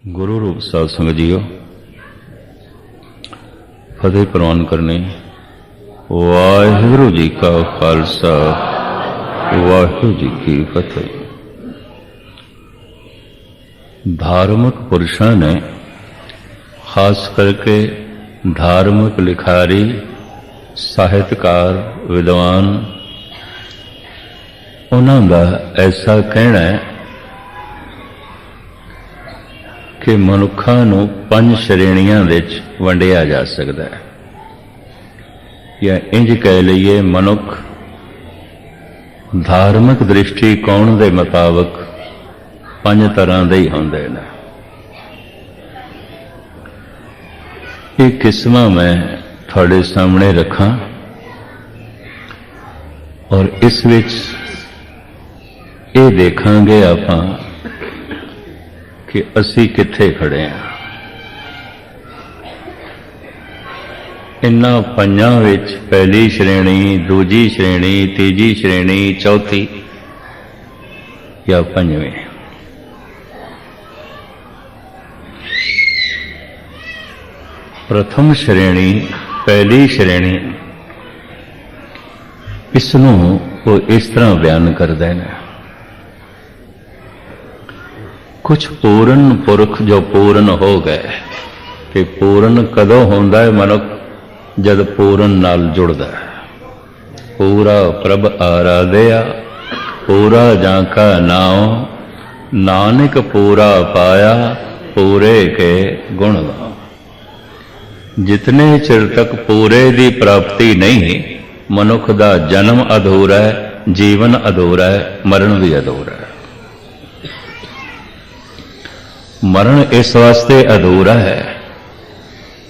गुरु रूप साध संगत जीओ, फतेह प्रवान करने। वाहिगुरु जी का खालसा, वाहिगुरु जी की फतेह। धार्मिक पुरुषों ने खास करके धार्मिक लिखारी, साहित्यकार, विद्वान, उन्हों का ऐसा कहना है कि मनुखा नूं 5 श्रेणियां विच वंडिया जा सकता है, या इंज कह लीए मनुख धार्मिक दृष्टिकोण के मुताबिक 5 तरह के ही होंदे ने। ये किस्मां मैं थोड़े सामने रखा और इस विच ये देखांगे आपां कि असी कित्थे खड़े हैं। इन्हां पंजां विच पहली श्रेणी, दूजी श्रेणी, तीजी श्रेणी, चौथी या 5वीं। प्रथम श्रेणी, पहली श्रेणी, इसनूं वो इस तरह बयान करते हैं। कुछ पूर्ण पुरख जो पूर्ण हो गए, कि पूर्ण कदों होंदा है मनुख, जद पूर्ण नाल जुड़दा है। पूरा प्रभ आराध्या, पूरा जाका नाम, नानक पूरा पाया, पूरे के गुण गाओ। जितने चिर तक पूरे दी प्राप्ति नहीं, मनुख दा जन्म अधूरा है, जीवन अधूरा है, मरण भी अधूरा है। मरण इस वास्ते अधूरा है,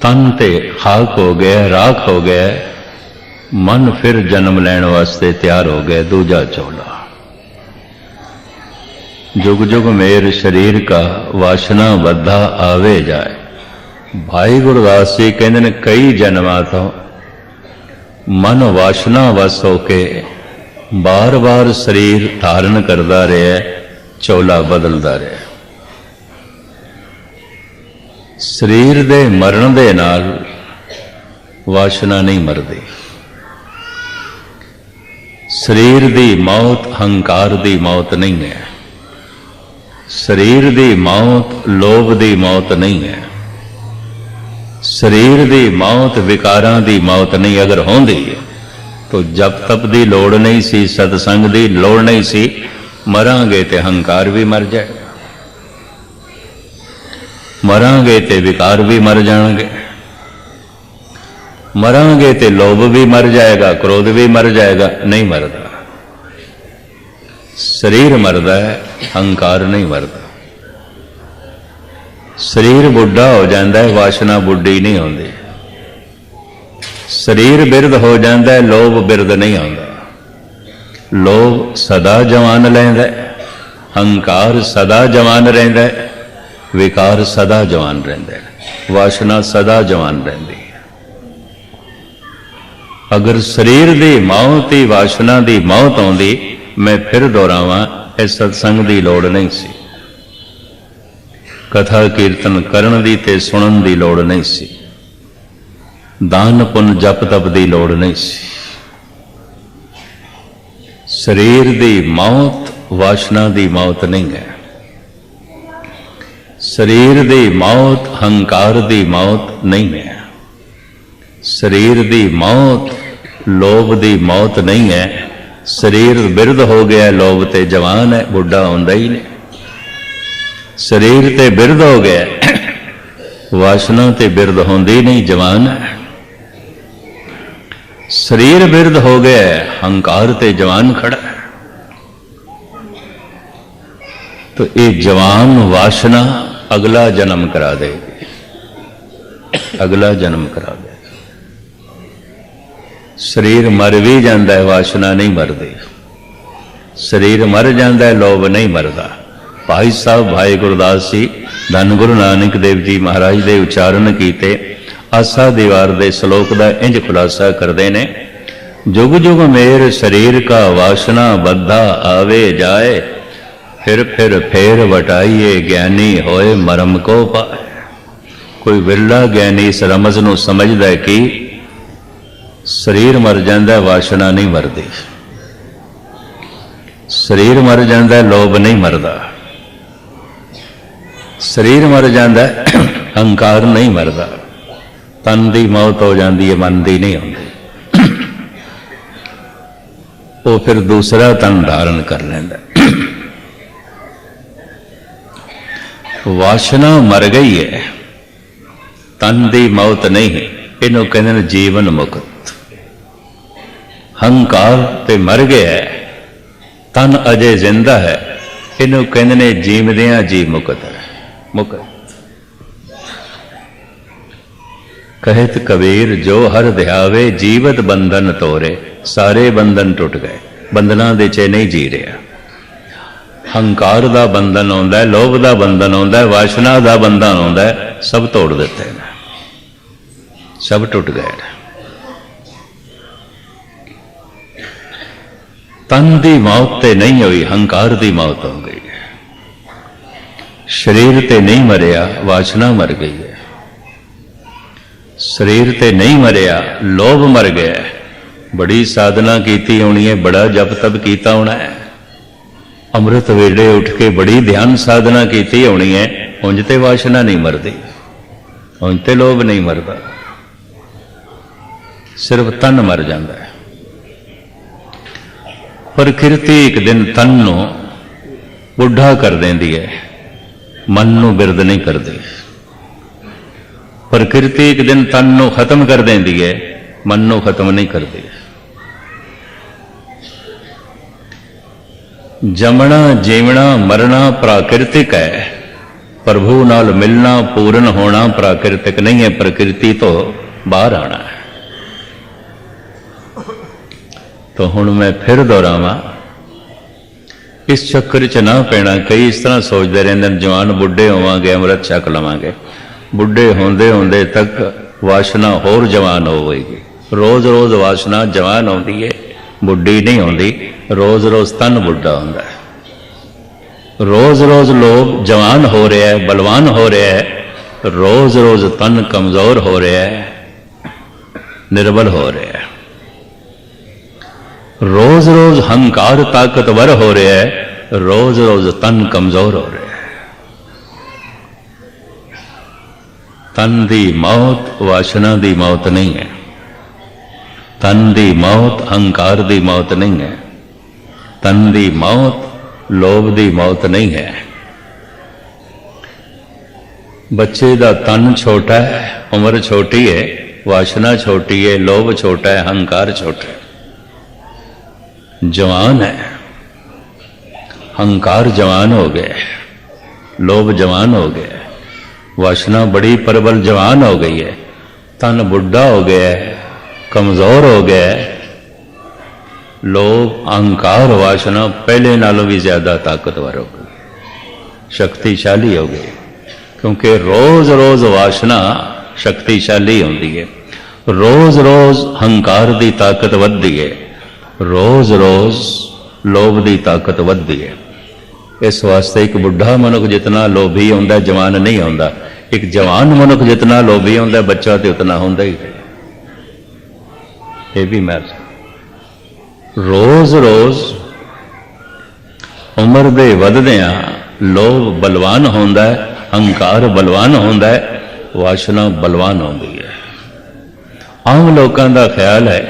तन ते खाक हो गया, राख हो गया, मन फिर जन्म लैण वास्ते तैयार हो गया, दूजा चौला। जुग जुग मेर शरीर का वासना बद्धा आवे जाए। भाई गुरदास जी कहते ने कई जन्मां तो मन वासना वस होके बार बार शरीर धारण करता रहा, चौला बदलता रहा। शरीर दे मरण दे नाल वासना नहीं मरदी। शरीर दी मौत हंकार दी मौत नहीं है। शरीर दी मौत लोभ दी मौत नहीं है। शरीर दी मौत विकारां दी मौत नहीं। अगर होंदी तो जप तप दी लोड़ नहीं सी, सत्संग दी लोड़ नहीं सी। मरांगे ते हंकार भी मर जाएगा, मरांगे ते विकार भी मर जाएंगे, मरांगे ते लोभ भी मर जाएगा, क्रोध भी मर जाएगा। नहीं मरदा। शरीर मरदा है, हंकार नहीं मरदा। शरीर बुढ़ा हो जाता है, वासना बुढ़ी नहीं होती। शरीर बिरध हो जाता है, लोभ बिरध नहीं आता। लोभ सदा जवान लैंदा है, हंकार सदा जवान रहिंदा है, विकार सदा जवान रहिंदा है, वासना सदा जवान रहिंदी है। अगर शरीर दी मौत ही वासना दी मौत आउंदी, मैं फिर दोहरावां, इस सत्संग दी लोड़ नहीं सी। कथा कीर्तन करन दी ते सुनन दी लोड़ नहीं सी। दान पुन जप तप दी लोड़ नहीं सी। शरीर दी मौत वासना दी मौत नहीं है। शरीर दी मौत हंकार दी मौत नहीं है। शरीर दी मौत लोभ दी मौत नहीं है। शरीर बिरध हो गया, लोभ ते जवान है, बुढ़ा होंदा ही नहीं। शरीर ते बिरध हो गया, वासना ते बिरध होंदी नहीं, जवान है। शरीर बिरध हो गया, हंकार ते जवान खड़ा है। तो ये जवान वासना अगला जन्म करा देगी, अगला जन्म करा देगी। शरीर मर भी जाता है, वासना नहीं मरदी। शरीर मर जाता है, लोभ नहीं मरदा। भाई साहब भाई गुरदास जी धन गुरु नानक देव जी महाराज दे उच्चारण कीते आसा दीवार दे श्लोक का इंज खुलासा करते ने। जुग जुग मेर शरीर का वासना बद्धा आवे जाए, फिर फेर वटाइए ज्ञानी होए मरम को पाए। कोई विरला ज्ञानी इस रमज नूं समझदा है कि शरीर मर जांदा वासना नहीं मरदी, शरीर मर जांदा लोभ नहीं मरदा, शरीर मर जांदा अहंकार नहीं मरदा, तन की मौत हो जाती है मन की नहीं होती। वो फिर दूसरा तन धारण कर लेंदा। वासना मर गई है, तन की मौत नहीं, इनू कहते हैं जीवन मुक्त। हंकार ते मर गया है, तन अजे जिंदा है, इनू कहते हैं जीवदियां जी मुक्त है। मुक्त कहत कबीर जो हर ध्यावे जीवत बंधन तोरे। सारे बंधन टुट गए, बंधना दे च नहीं जी रहा। हंकार का बंधन आउंदा है, लोभ का बंधन आउंदा है, वासना का बंधन आउंदा है, सब तोड़ दिते हैं, सब टुट गए। तन की मौत ते नहीं हुई, हंकार की मौत हो गई है। शरीर ते नहीं मरिया, वासना मर गई है। शरीर ते नहीं मरिया, लोभ मर गया। बड़ी साधना कीती होनी है, बड़ा जप तप कीता होना है, अमृत वेले उठ के बड़ी ध्यान साधना कीती होनी है, उंज ते वासना नहीं मरदी, उंज ते लोभ नहीं मरदा, सिर्फ तन मर जाता है। प्रकृति एक दिन तन नू बुढ़ा कर देंदी है, मन नू बिरद नहीं करती। प्रकृति एक दिन तन नू खत्म कर देंदी है, मन नू खत्म नहीं करती। जमना जीवना मरना प्राकृतिक है, प्रभु नाल मिलना पूर्ण होना प्राकृतिक नहीं है, प्रकृति तो बाहर आना है। तो हुण मैं फिर दोहरावां, इस चक्कर च ना पैना। कई इस तरह सोचते रहते हैं जवान बुढ़े होवांगे अमृत छक लवांगे, बुढ़े होंदे होंदे तक वासना होर जवान होवेगी। रोज रोज वासना जवान होती है, बुढ़ी नहीं होती। रोज रोज तन बुढ़ा होता है, रोज रोज लोभ जवान हो रहा है, बलवान हो रहा है, रोज रोज तन कमजोर हो रहा है, निर्बल हो रहा है। रोज रोज हंकार ताकतवर हो रहा है, रोज रोज तन कमजोर हो रहा है। तन की मौत वासना की मौत नहीं है, तन की मौत अहंकार की मौत नहीं है, तन की मौत लोभ की मौत नहीं है। बच्चे का तन छोटा है, उम्र छोटी है, वासना छोटी है, लोभ छोटा है, अहंकार छोटा है। जवान है, अहंकार जवान हो गया, लोभ जवान हो गया, वासना बड़ी प्रबल जवान हो गई है, तन बुढ़ा हो गया है, कमजोर हो गया है। लोभ अहंकार वासना पहले नालों भी ज्यादा ताकतवर हो गई, शक्तिशाली हो गई, क्योंकि रोज रोज वासना शक्तिशाली होती है, रोज रोज अहंकार की ताकत बढ़ती है, रोज रोज लोभ की ताकत बढ़ती है। इस वास्ते एक बुढ़ा मनुख जितना लोभी होंदा जवान नहीं होंदा, एक जवान मनुख जितना लोभी होंदा बच्चा तो उतना होंदा ही। ये भी मैं रोज रोज उम्र दे वधदियां लोभ बलवान होंदा है, अहंकार बलवान होंदा है, वासना बलवान होंदी है। आम लोगों का ख्याल है,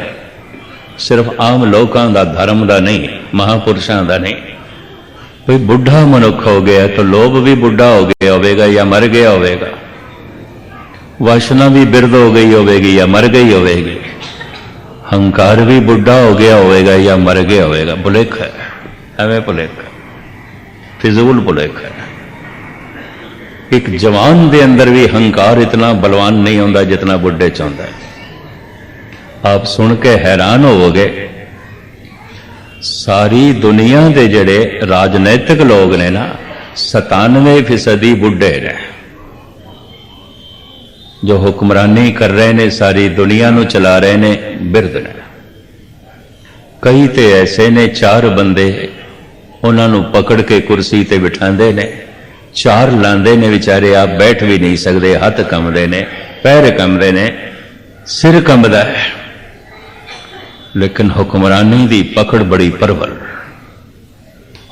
सिर्फ आम लोगों का धर्म का नहीं, महापुरुषों का नहीं, कोई बुढ़ा मनुख हो गया तो लोभ भी बुढ़ा हो गया होगा या मर गया होगा, वासना भी बिरद हो गई होगी या मर गई होगी, अहंकार भी बुढ़ा हो गया होगा या मर गया होगा। भुलेख है, एवं भुलेख, फिजूल भुलेख है। एक जवान के अंदर भी अहंकार इतना बलवान नहीं होता जितना बुढ़े च होंदा है। आप सुन के हैरान होवोगे, सारी दुनिया के जड़े राजनैतिक लोग ने ना 97% बुढ़े ने, जो हुक्मरानी कर रहे ने, सारी दुनिया नू चला रहे ने, बिरद ने। कई तो ऐसे ने 4 बंदे उन्होंने पकड़ के कुर्सी ते बिठाते ने, चार लाते ने, बेचारे आप बैठ भी नहीं सकते, हथ कंबदे ने, पैर कंबदे ने, सिर कंबदा है। लेकिन हुक्मरानी दी पकड़ बड़ी प्रबल,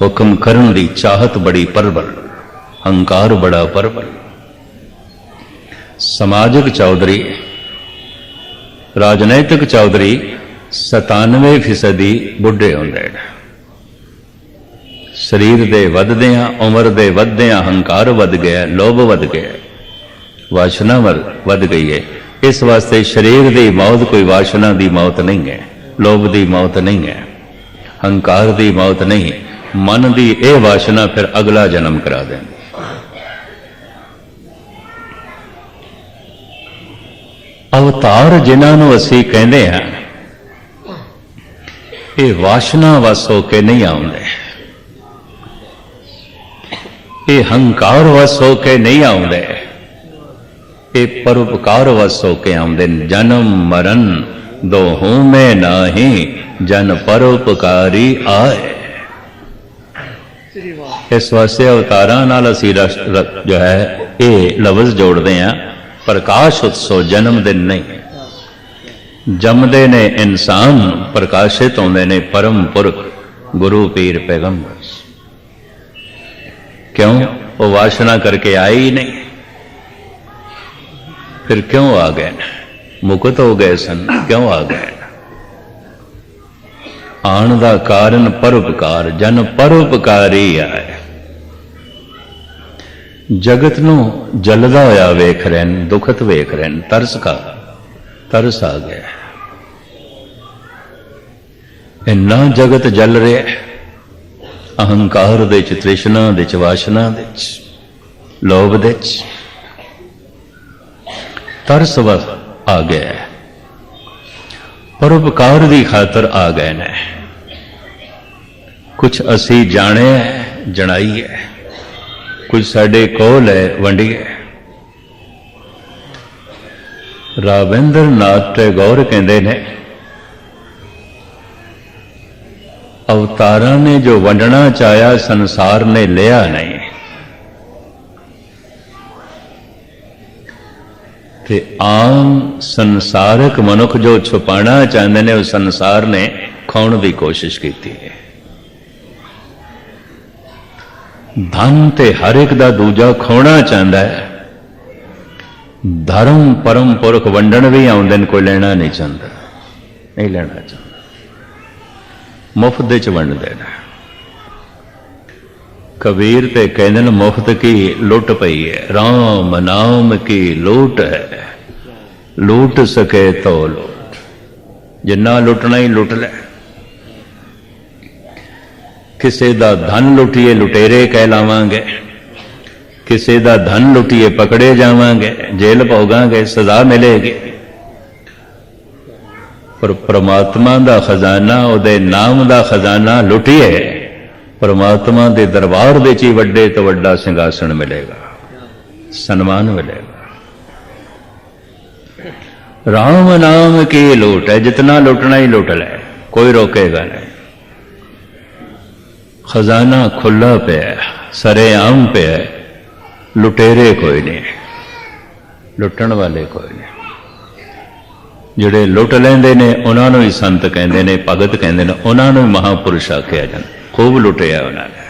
हुक्म करन दी चाहत बड़ी प्रबल, हंकार बड़ा प्रबल। समाजिक चौधरी, राजनैतिक चौधरी 97% बुढ़े होंदे ने। शरीर दे वधदियां, उम्र दे वधदियां हंकार वध गया, लोभ वध गया, वासना वध गई है। इस वास्ते शरीर की मौत कोई वासना की मौत नहीं है, लोभ की मौत नहीं है, हंकार की मौत नहीं। मन की यह वासना फिर अगला जन्म करा दें। अवतार जिन्होंने असी कहते हैं, ये वासना वस होके नहीं आउंदे, ये हंकार वस होके नहीं आउंदे, ये परोपकार वस होके आउंदे। जन्म मरण दोहों में नाही, जन परोपकारी आए। इस वास्ते अवतारां नाल असीं जो है ये लफ्ज़ जोड़ते हैं, प्रकाश उत्सव जन्मदिन नहीं। जमदे ने इंसान, प्रकाशित होंदे ने परम पुरख गुरु पीर पैगंबर। क्यों? वो वासना करके आए ही नहीं, फिर क्यों आ गए? मुक्त हो गए सन, क्यों आ गए? आन दा कारण परोपकार, जन परोपकारी आए। जगत नू जलदा होया वेख रहे हैं, दुखत वेख रहे हैं, तरस आ गया। इन्ना जगत जल रहा है, अहंकार दे च, तृष्णा दे च, वासना दे च, लोभ दे च, तरस आ गया। परोपकार की खातर आ गए ने। कुछ असी जाने है, जनाई है, कुछ साडे कोल है, वंडिए। राबिंद्र नाथ टैगोर कहते ने, अवतारा ने जो वंडना चाया, संसार ने लिया नहीं। ते आम संसारक मनुख जो छुपाना चाहते हैं, उस संसार ने खाने की कोशिश की है। धन ते हर एक दा दूजा खोना चाहता है। धर्म परम पुरख वंडन भी आउंदे ने, कोई लेना नहीं चाहता, नहीं लेना चाहता, मुफ्त च वंडदे ने। कबीर ते कहते हैं, मुफ्त की लुट पई है, राम नाम की लूट है, लूट सके तो लूट। जिन्ना लुटना ही लुट ले। किसी दा धन लुटिए लुटेरे कहलावांगे, किसी दा धन लुटिए पकड़े जावांगे, जेल भोगांगे, सजा मिलेगी। पर परमात्मा दा खजाना, उहदे नाम दा खजाना लुटिए, परमात्मा दे दरबार दे ची वड्डे तो वड्डा सिंहासन मिलेगा, सन्मान मिलेगा। राम नाम की लूट है, जितना लुटना ही लुट ले, कोई रोकेगा नहीं। खजाना खुला पे है, सरेआम पे है, लुटेरे कोई नहीं, लुटन वाले कोई नहीं। जिहड़े लुट लेंदे ने उन्होंने ही संत कहते हैं, भगत कहते हैं, उन्होंने महापुरुष आख्या जाता। खूब लुटिया उन्होंने,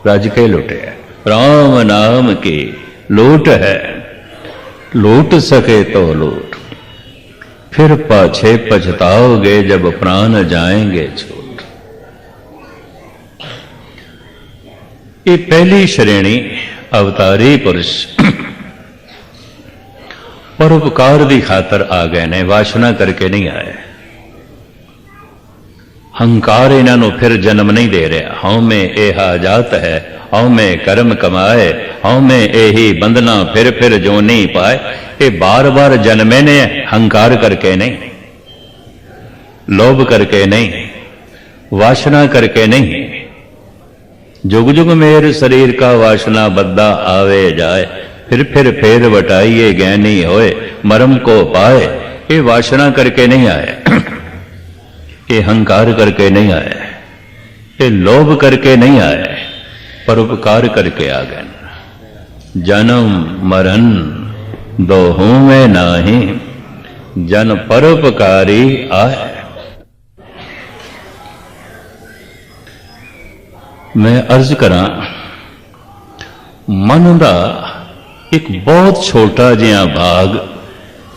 रज के लुटिया। राम नाम की लूट है, लूट सके तो लूट, फिर पाछे पछताओगे जब प्राण जाएंगे छूट। ये पहली श्रेणी अवतारी पुरुष परोपकार की खातर आ गए ने, वासना करके नहीं आए। हंकार इन्हों फिर जन्म नहीं दे रहा। हौं में यह जात है, हौं में कर्म कमाए, हौं में यही बंधना फिर जो नहीं पाए। ये बार बार जन्मे ने, हंकार करके नहीं, लोभ करके नहीं, वासना करके नहीं। जुग जुग मेर शरीर का वासना बद्दा आवे जाए, फिर वटाइए ज्ञानी होए, मरम को पाए। ये वासना करके नहीं आए, ये हंकार करके नहीं आए, ये लोभ करके नहीं आए, परोपकार करके आ गए। जन्म मरण दोहू में नाही, जन परोपकारी आए। मैं अर्ज करा, मन का एक बहुत छोटा जिहा भाग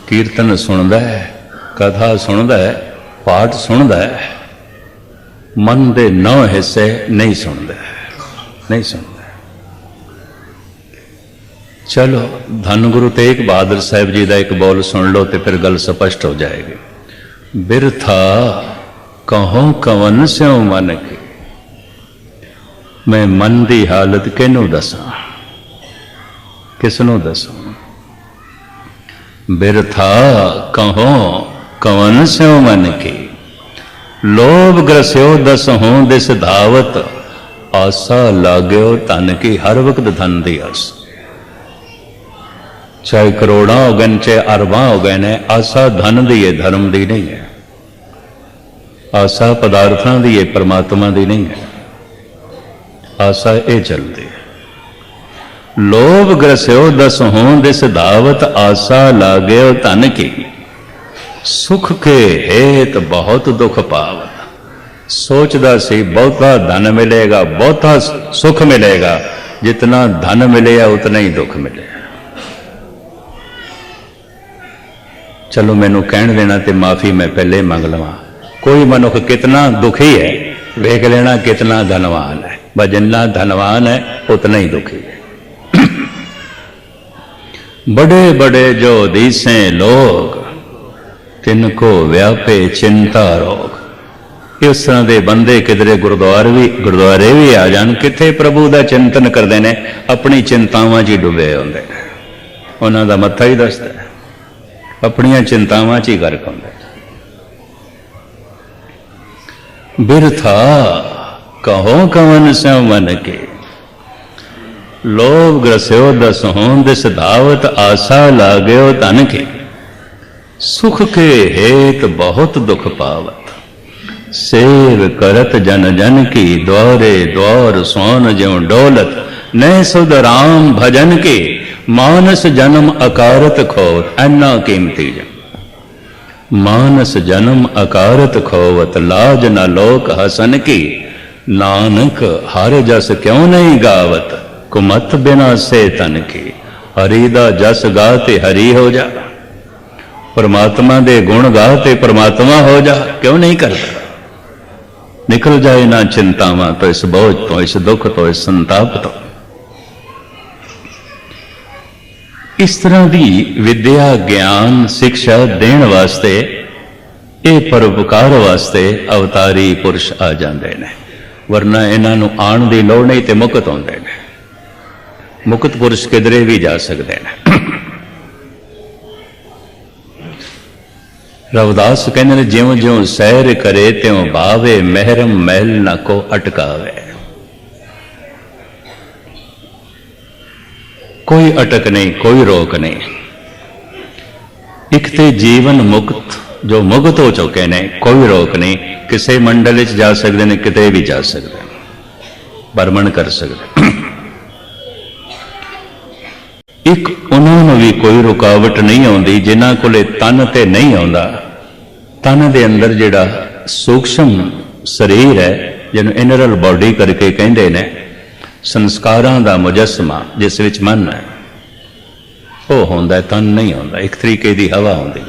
कीर्तन सुनता है, कथा सुनता है, पाठ सुनता है, मन के 9 हिस्से नहीं सुनता, नहीं सुनता। चलो धन गुरु तेग बहादुर साहब जी का एक बोल सुन लो तो फिर गल स्पष्ट हो जाएगी। बिरथा कहो कवन स्यों मन की, मैं मन की हालत किनू दसा, किसनों दसा। बिरथा कहो कवन स्यों मन की, लोभ ग्रस्यो दस हों दिस धावत, आसा लाग्यो धन की, हर वक्त धन की आस। चाहे करोड़ा हो गए चाहे अरबा हो गए ने, आसा धन दी है, धर्म दी नहीं है। आसा पदार्थां दी है, परमात्मा दी नहीं है। आसा ये चलती है। लोभ ग्रस्यो दस हों दिस धावत, आसा लाग्यो धन की, सुख के हेत बहुत दुख पावत। सोचदा सी बहुता धन मिलेगा, बहुता सुख मिलेगा, जितना धन मिलेगा उतना ही दुख मिलेगा। चलो मैनू कहण देना तो माफी मैं पहले मंग लवां। कोई मनुख कितना दुखी है वेख लेना कितना धनवान है, बस जितना धनवान है उतना ही दुखी है। बड़े बड़े जो दिसे लोग, तिनको व्यापे चिंता रोग। इस तरह के बंदे किधरे गुरुद्वारे भी आ जान, किथे प्रभु का चिंतन करते हैं, अपनी चिंतावां च ही डुबे होंदे, उन्हां दा मत्था ही दसदा है, अपनियां चिंतावां च ही गर्क होंदे। बिरथा कहो कवन स्यों मन के, लोभ ग्रस्यो दस हों दिस धावत, आसा लाग्यो धन के, सुख के हेत बहुत दुख पावत। सेव करत जन जन की, द्वारे द्वार सोन ज्यों डोलत, न सुध राम भजन के, मानस जन्म अकारत खोवत। ऐना कीमती जन मानस जन्म अकारत खोवत, लाज न लोक हसन की, नानक हर जस क्यों नहीं गावत, कुमत बिना से तन की। हरि दा जस गाते हरि हो जा, परमात्मा दे गुण गाते परमात्मा हो जा, क्यों नहीं करता। निकल जाए ना चिंतावां तो, इस बोझ तो, इस दुख तो, इस संताप तो। इस तरह की विद्या ज्ञान शिक्षा देने वास्ते, ये परोपकार वास्ते अवतारी पुरुष आ जाते हैं, वरना इन्हों आने की लौड़ नहीं तो मुक्त होंदे ने। मुक्त पुरुष किधरे भी जा सकते हैं। रविदास कहते ज्यों ज्यों सैर करे त्यों भावे, महरम महल न को अटकावे। कोई अटक नहीं, कोई रोक नहीं। एक ते जीवन मुक्त जो मुक्त हो चुके ने, कोई रोक नहीं। किसी मंडल च जा सकते हैं, किते भी जा सकते, भ्रमण कर सकते। एक उन्होंने भी कोई रुकावट नहीं आती जिन्हों को तन ते नहीं आता। तन के अंदर जिहड़ा सूक्ष्म शरीर है, जिन्हों इनरल बॉडी करके कहते हैं, संस्कारां दा मुजस्मा जिस विच मन है, वो होंदा, तन नहीं होंदा। एक तरीके की हवा होंदी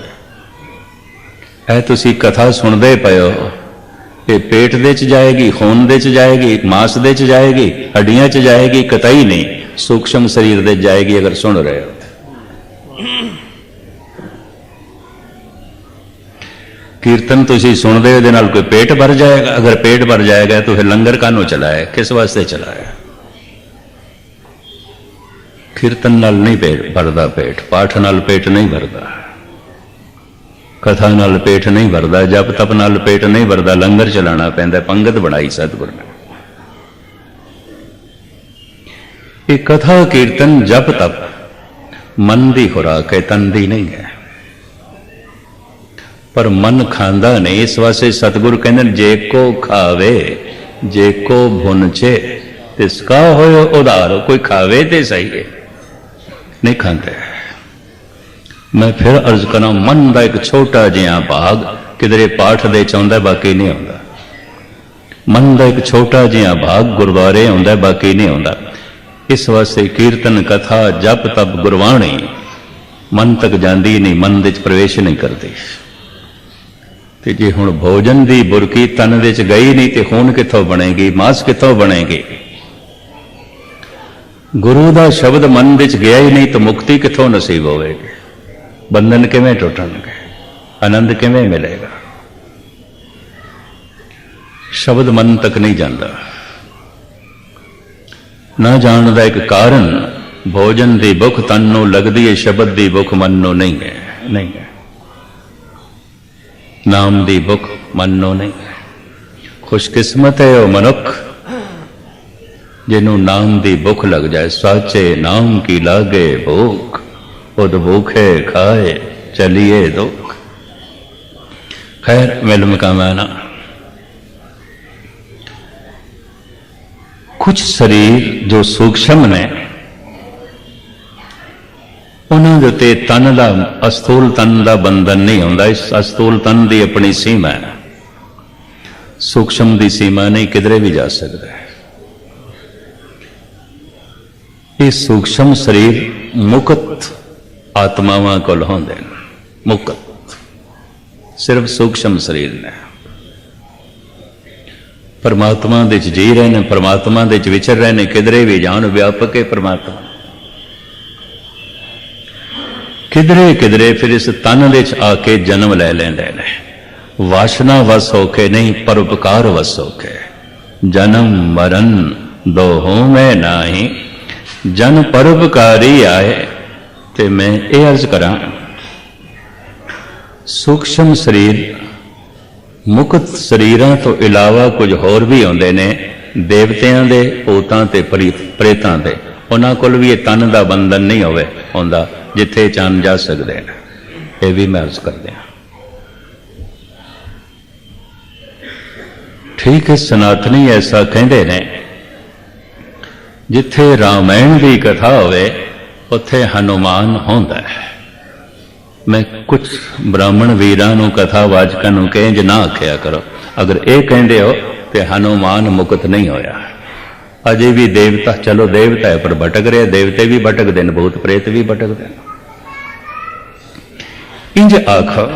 है। तुसी कथा सुनते पे हो, ये पेट दे च जाएगी, खून दे च जाएगी, मांस दे च जाएगी, हड्डियां च जाएगी, कतई नहीं सूक्ष्म शरीर दे जाएगी। अगर सुन रहे हो कीर्तन तुसी सुनते हो, नाल कोई पेट भर जाएगा। अगर पेट भर जाएगा तो फिर लंगर कानों चलाया, किस वास्ते चलाया। कीर्तन नाल नहीं पेट भरदा, पेट पाठ नाल पेट नहीं भरदा, कथा नाल पेट नहीं भरदा, जप तप नाल पेट नहीं भरदा। लंगर चलाना पैंदा, पंगत बनाई सतगुर ने। ये कथा कीर्तन जप तप मन की खुराक है, तन की नहीं है। पर मन खांदा नहीं, इस वास्ते सतगुरु कहते जे को खावे जे को भुनचे तिसका होयो उधार। कोई खावे ते सही है, नहीं खाते। मैं फिर अर्ज करा, मन का एक छोटा जिहा भाग किधरे पाठ दे चाहता, बाकी नहीं आता। मन का एक छोटा जिहा भाग गुरुद्वारे आंदा, बाकी नहीं आता। इस वास्ते कीर्तन कथा जप तप गुरबाणी मन तक जाती नहीं, मन दे प्रवेश नहीं करती। तो जे हुण भोजन की बुरकी तन दे गई नहीं तो खून कितों बनेगी, मांस कितों बनेगी। गुरु का शब्द मन दे गया ही नहीं तो मुक्ति कितों नसीब होगी, बंधन किवें टुटणगे, आनंद किवें मिलेगा। शब्द मन तक नहीं जाता। ना जान का एक कारण भोजन की भुख तन नूं लगदी है, शब्द की भुख मन नूं नहीं है। नहीं है, नाम की भुख मन नूं नहीं है। खुशकिस्मत है वह मनुख जिन्हों नाम की भुख लग जाए। साचे नाम की लागे भूख, खुद भूखे खाए चलिए दुख। खैर मिल मकाना। कुछ शरीर जो सूक्ष्म ने उन्होंने उत्ते तन का अस्थूल तन का बंधन नहीं होता। इस अस्थूल तन की अपनी सीमा है, सूक्ष्म की सीमा नहीं, किधरे भी जा सकता है। ये सूक्ष्म शरीर मुक्त आत्मावां कोल होंदे ने, मुक्त सिर्फ सूक्ष्म शरीर ने। परमात्मा दे जी रहे ने, परमात्मा दे विचर रहे ने, किधरे भी जान व्यापक है परमात्मा। किधरे किधरे फिर इस तन दे आके जन्म ले लेंदे ने। वासना वस होके नहीं, परोपकार वस होके। जन्म मरण दोहों में नाही, जन परोपकारी आए। ते मैं ये अर्ज करा, सूक्ष्म शरीर मुक्त शरीरां तो इलावा कुछ होर भी आउंदे ने, देवतियां दे, भूतां ते प्रेतां दे। उन्हां कोल भी ये तन का बंधन नहीं होवे होंदा, जिथे चान जा सकते हैं। ये भी मैं अर्ज कर दिया। ठीक है, सनातनी ऐसा कहते ने, जिथे रामायण की कथा होवे उत्थे हनुमान होंदा है। मैं कुछ ब्राह्मण वीरां नूं कथावाचकां नूं कहें जे ना आख्या करो, अगर ये कहते हो तो हनुमान मुक्त नहीं होया। अजे भी देवता, चलो देवता है पर भटक रहे, देवते भी भटकते हैं, भूत प्रेत भी भटकते हैं। इंज आखो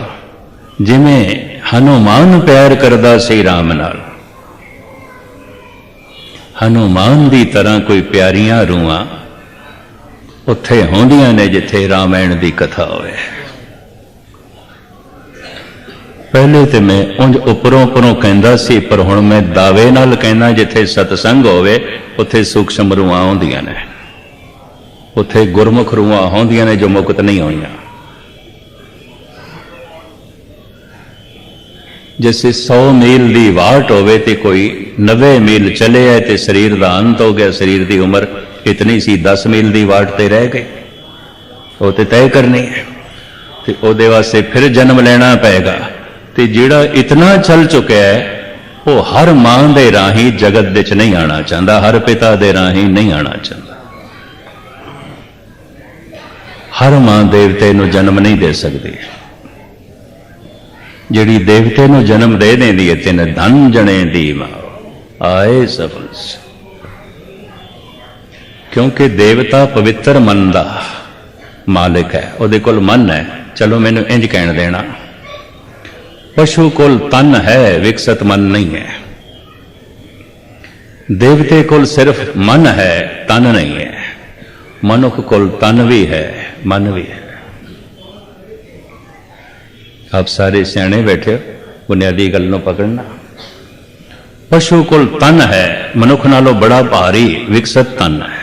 जिमें हनुमान प्यार करदा सी राम नाल, हनुमान की तरह कोई प्यारियां रूहां उत्थे होंदियां ने जिथे रामायण की कथा होवे। पहले तो मैं उंज उपरों उपरों कहंदा सी, पर हुण मैं दावे नाल कहना, जिथे सतसंग होवे उत्थे सूक्ष्म रूहां होंदियां ने, उत्थे गुरमुख रूहां होंदियां ने जो मुक्त नहीं होईयां। जैसे 100 मील की वाट होवे ते कोई 90 मील चले है तो शरीर का अंत हो गया, शरीर की उम्र इतनी सी, 10 मील की वाट ते रह गई, वो तो तय करनी है। तो ਉਹਦੇ वास्ते फिर जन्म लेना पेगा। तो जिहड़ा इतना चल चुका है वो हर मां दे राही जगत विच नहीं आना चाहता, हर पिता दे राही नहीं आना चाहता। हर मां देवते नूं जन्म नहीं दे सकती। जिहड़ी देवते नूं जन्म दे देंदी है, तिन धन जने दी मां आए सफल। क्योंकि देवता पवित्र मन का मालिक है, उहदे कोल मन है। चलो मैनू इंज कहण देना, पशु कोल तन है, विकसित मन नहीं है। देवते कोल सिर्फ मन है, तन नहीं है। मनुख कोल तन भी है, मन भी है। आप सारे सियाणे बैठे, बुनियादी गल नूं पकड़ना। पशु कोल तन है, मनुख नालों बड़ा भारी विकसित तन है।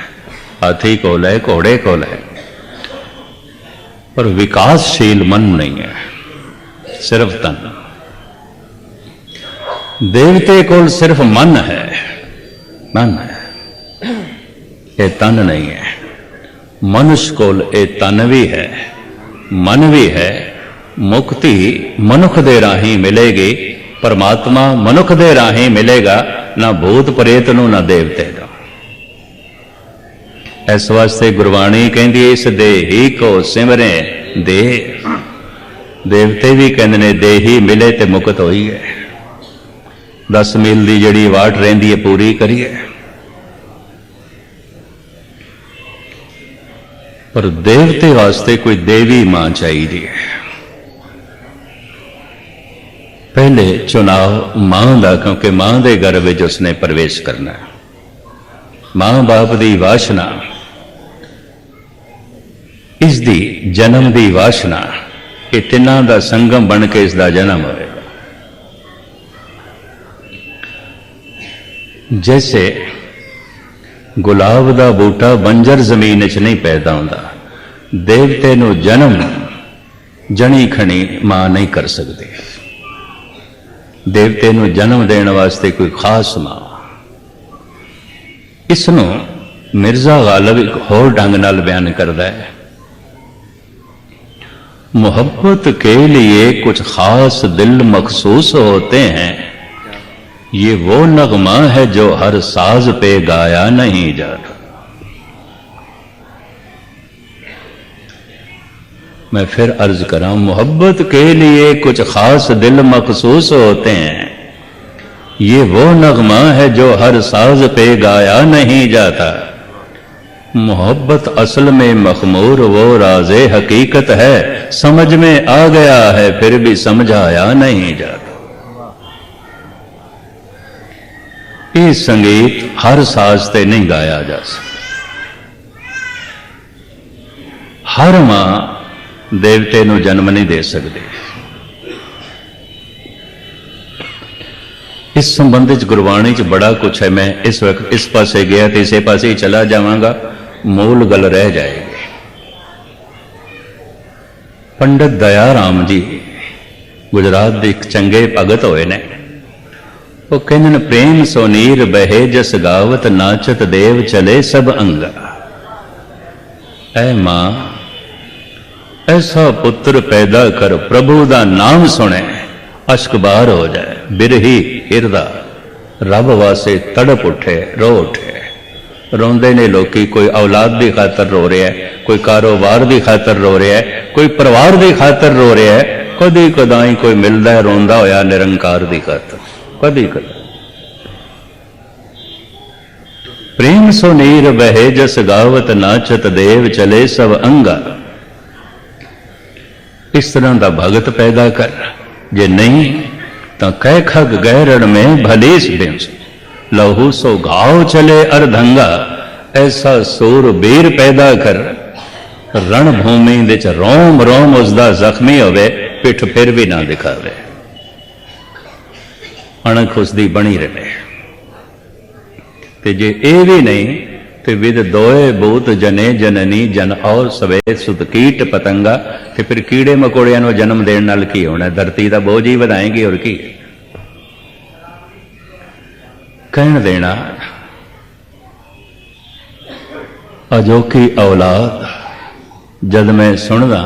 हाथी कोल है, घोड़े कोल है, पर विकासशील मन नहीं है, सिर्फ तन। देवते कोल सिर्फ मन है, मन है, ये तन नहीं है। मनुष्य कोल ये तन भी है, मन भी है। मुक्ति मनुख दे राही मिलेगी, परमात्मा मनुख दे राही मिलेगा। ना भूत प्रेत नूं ना देवते नूं। इस वास्ते गुरबाणी कहती इस देही को सिमरे दे। देवते भी कहते ने देही मिले ते मुकत होई है। 10 मील की जिहड़ी वाट रहिंदी है पूरी करिए। पर देवते वास्ते कोई देवी मां चाहिए। पहले चुनाव मां का, क्योंकि मां के गर्भ में उसने प्रवेश करना। मां बाप की वासना, इसकी जन्म की वासना, ये तिना का संगम बन के इसका जन्म होगा। जैसे गुलाब का बूटा बंजर जमीन च नहीं पैदा होता, देवते नूं जन्म जनी खणी मां नहीं कर सकती। देवते नूं जन्म देने वास्ते कोई खास मां। इसनूं मिर्जा गालिब एक होर ढंग नाल बयान करता है, मोहब्बत के लिए कुछ खास दिल मखसूस होते हैं, ये वो नगमा है जो हर साज पे गाया नहीं जाता। मैं फिर अर्ज करा, मोहब्बत के लिए कुछ खास दिल मखसूस होते हैं, ये वो नगमा है जो हर साज पे गाया नहीं जाता। मोहब्बत असल में मखमूर वो राज़े हकीकत है, समझ में आ गया है फिर भी समझाया नहीं जाता। ये संगीत हर साज से नहीं गाया जा सकता। हर मां देवते नूं जन्म नहीं दे सकती। इस संबंध च गुरबाणी च बड़ा कुछ है। मैं इस वक्त इस पासे गया तो इसे पासे ही चला जावांगा, मूल गल रह जाएगी। पंडित दयाराम जी गुजरात के एक चंगे भगत होए ने। वो कहने प्रेम सोनीर बहे जस गावत नाचत देव चले सब अंगा। ऐ मां ऐसा पुत्र पैदा कर प्रभु का नाम सुने अश्क बार हो जाए, बिरही हिरदा रब वासे तड़प उठे रो उठे। रोंदे ने लोकी, कोई औलाद की खातर रो रहा है, कोई कारोबार की खातर रो रहा है, कोई परिवार की खातर रो रहा है, कदी कदाई कोई मिलता है रोंदा होया निरंकार की खातर, कदी कदा। प्रेम सो नीर बहे जस गावत नाचत देव चले सब अंगा। इस तरह का भगत पैदा कर, जे नहीं तो कह खग गैरण में भलेस बेंस लहू सो घाव चले अर्धंगा। ऐसा सूर बीर पैदा कर रणभूमि दे च रोम रोम उसका जख्मी होवे, पिठ फिर भी ना दिखावे, अणख उसकी बनी रहे। ते जे ये भी नहीं तो विद दोए भूत जने जननी जन और सवे सुत कीट पतंगा। तो फिर कीड़े मकोड़ियां नूं जन्म देने नाल की होना, धरती का बोझ ही बढ़ाएंगी और की कहन देना। अजोकी औलाद जद मैं सुनदा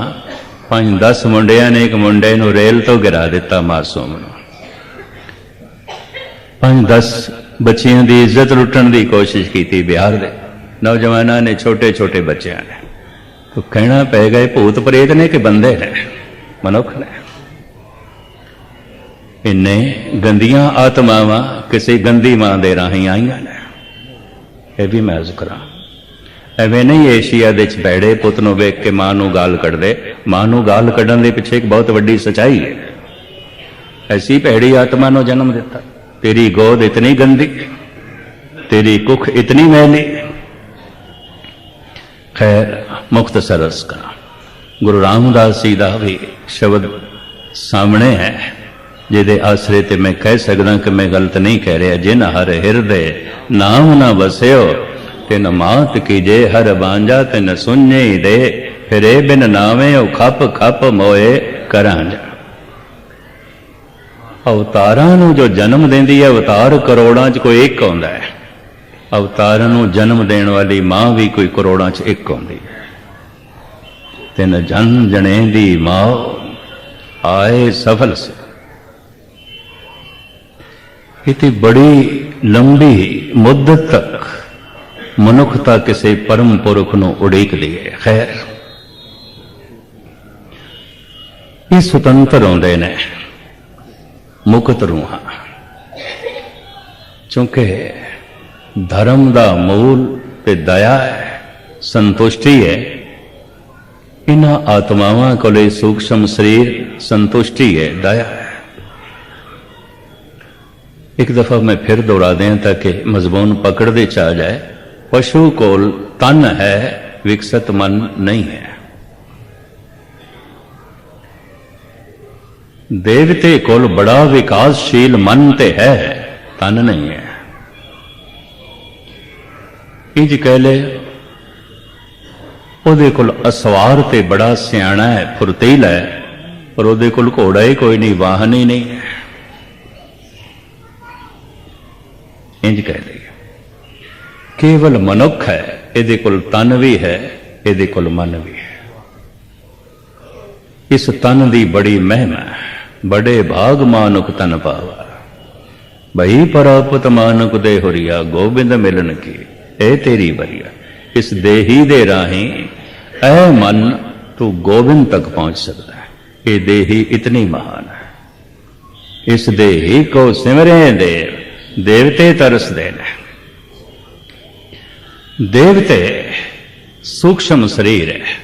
5-10 मुंडिया ने एक मुंडे नूं रेल तो गिरा दिता मासूम नूं। 5-10 बच्चियों की इज्जत लुटन की कोशिश की बिहार के नौजवानों ने, छोटे छोटे बच्चों ने। तो कहना पै गए भूत प्रेत ने कि बंदे ने, मनुख ने। इन्ने गंदियां आत्मावां किसी गंदी मां दे राही आईयां ने। यह भी मैं अर्ज करा, एवें नहीं एशिया दे भैड़े पुत नूं वेख के मां नूं गाल कढ़ दे। मां नूं गाल कढ़न दे पिछे एक बहुत वड्डी सच्चाई है। ऐसी भैड़ी आत्मा नूं जन्म दिता। तेरी गोद इतनी गंदी, तेरी कुख इतनी मैली। खैर मुख्तसर अर्ज करा, गुरु रामदास जी का भी शब्द सामने है, जिहदे आसरे ते मैं कह सकदा कि मैं गलत नहीं कह रहा। जिन हर हिरदे नाम ना बसियो, तिन मात कीजे हर बांझा तिन सुने दे। फिरे बिन नावे ओ खप खप मोए करांजा। अवतारां नूं जो जन्म देंदी है, अवतार करोड़ां च कोई एक आउंदा है। अवतारां नूं जन्म देने वाली मां भी कोई करोड़ां च एक आउंदी है। तिन जन जने दी मां आए सफल से। इतनी बड़ी लंबी मुद्दत तक मनुखता किसी परम पुरख नूं उड़ीकदी है। खैर ये सुतंत्र आउंदे ने मुक्त रूहां, क्योंकि धर्म दा मूल ते दया है, संतुष्टि है। इन्हां आत्मावां कोले सूक्ष्म शरीर संतुष्टि है, दया है। एक दफा मैं फिर दोहरा दें ताकि मजमून पकड़ते च आ जाए। पशु कोल तन है, विकसित मन नहीं है। देवते कोल बड़ा विकासशील मन ते है, तन नहीं है। इंज कह ले ਉਹਦੇ ਕੋਲ ਅਸਵਾਰ ਤੇ ਬੜਾ ਸਿਆਣਾ ਹੈ, ਫੁਰਤੀਲਾ ਹੈ, ਪਰ ਉਹਦੇ ਕੋਲ ਘੋੜਾ ਹੀ ਕੋਈ ਨਹੀਂ, ਵਾਹਨ ਹੀ ਨਹੀਂ ਹੈ। ਇੰਜ ਕਹਿ ਲਈਏ ਕੇਵਲ ਮਨੁੱਖ ਹੈ, ਇਹਦੇ ਕੋਲ ਤਨ ਵੀ ਹੈ, ਇਹਦੇ ਕੋਲ ਮਨ ਵੀ ਹੈ। ਇਸ ਤਨ ਦੀ ਬੜੀ ਮਹਿਮਾ ਹੈ। ਬੜੇ ਭਾਗ ਮਾਨੁਖ ਤਨ ਪਾਵਾ, ਭਈ ਪ੍ਰਾਪਤ ਮਾਨੁਖ ਦੇ ਹੁਰੀਆ, ਗੋਬਿੰਦ ਮਿਲਨ ਕੀ ਇਹ ਤੇਰੀ ਬਰੀਆ। इस देही दे राही ऐ मन तू गोविंद तक पहुंच सकता है। ये देही इतनी महान है। इस देही को सिमरे देव, देवते तरस देने। देवते सूक्ष्म शरीर है।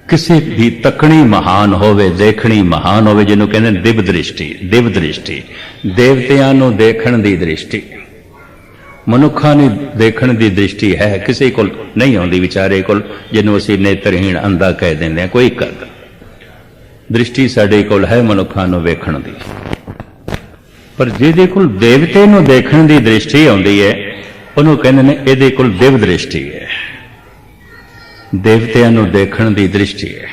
किसी भी तकनी महान होवे, देखनी महान होवे, जिन्हों कहते हैं दिव्य दृष्टि। दिव्य दृष्टि देवतियां नूं देखण दी दृष्टि, मनुखा ने देखण की दृष्टि है, किसी को नहीं आती विचारे को, जिन्हों असी नेत्रहीन अंधा कह देंगे। कोई कर दृष्टि साडे कोल है मनुखा नूं वेखण दी, पर जिहदे कोल देवते नूं देखण दी दृष्टि आउंदी है, उहनूं कहंदे ने इहदे कोल दिव्य दृष्टि है। देवतियां नूं देखण दी दृष्टि है।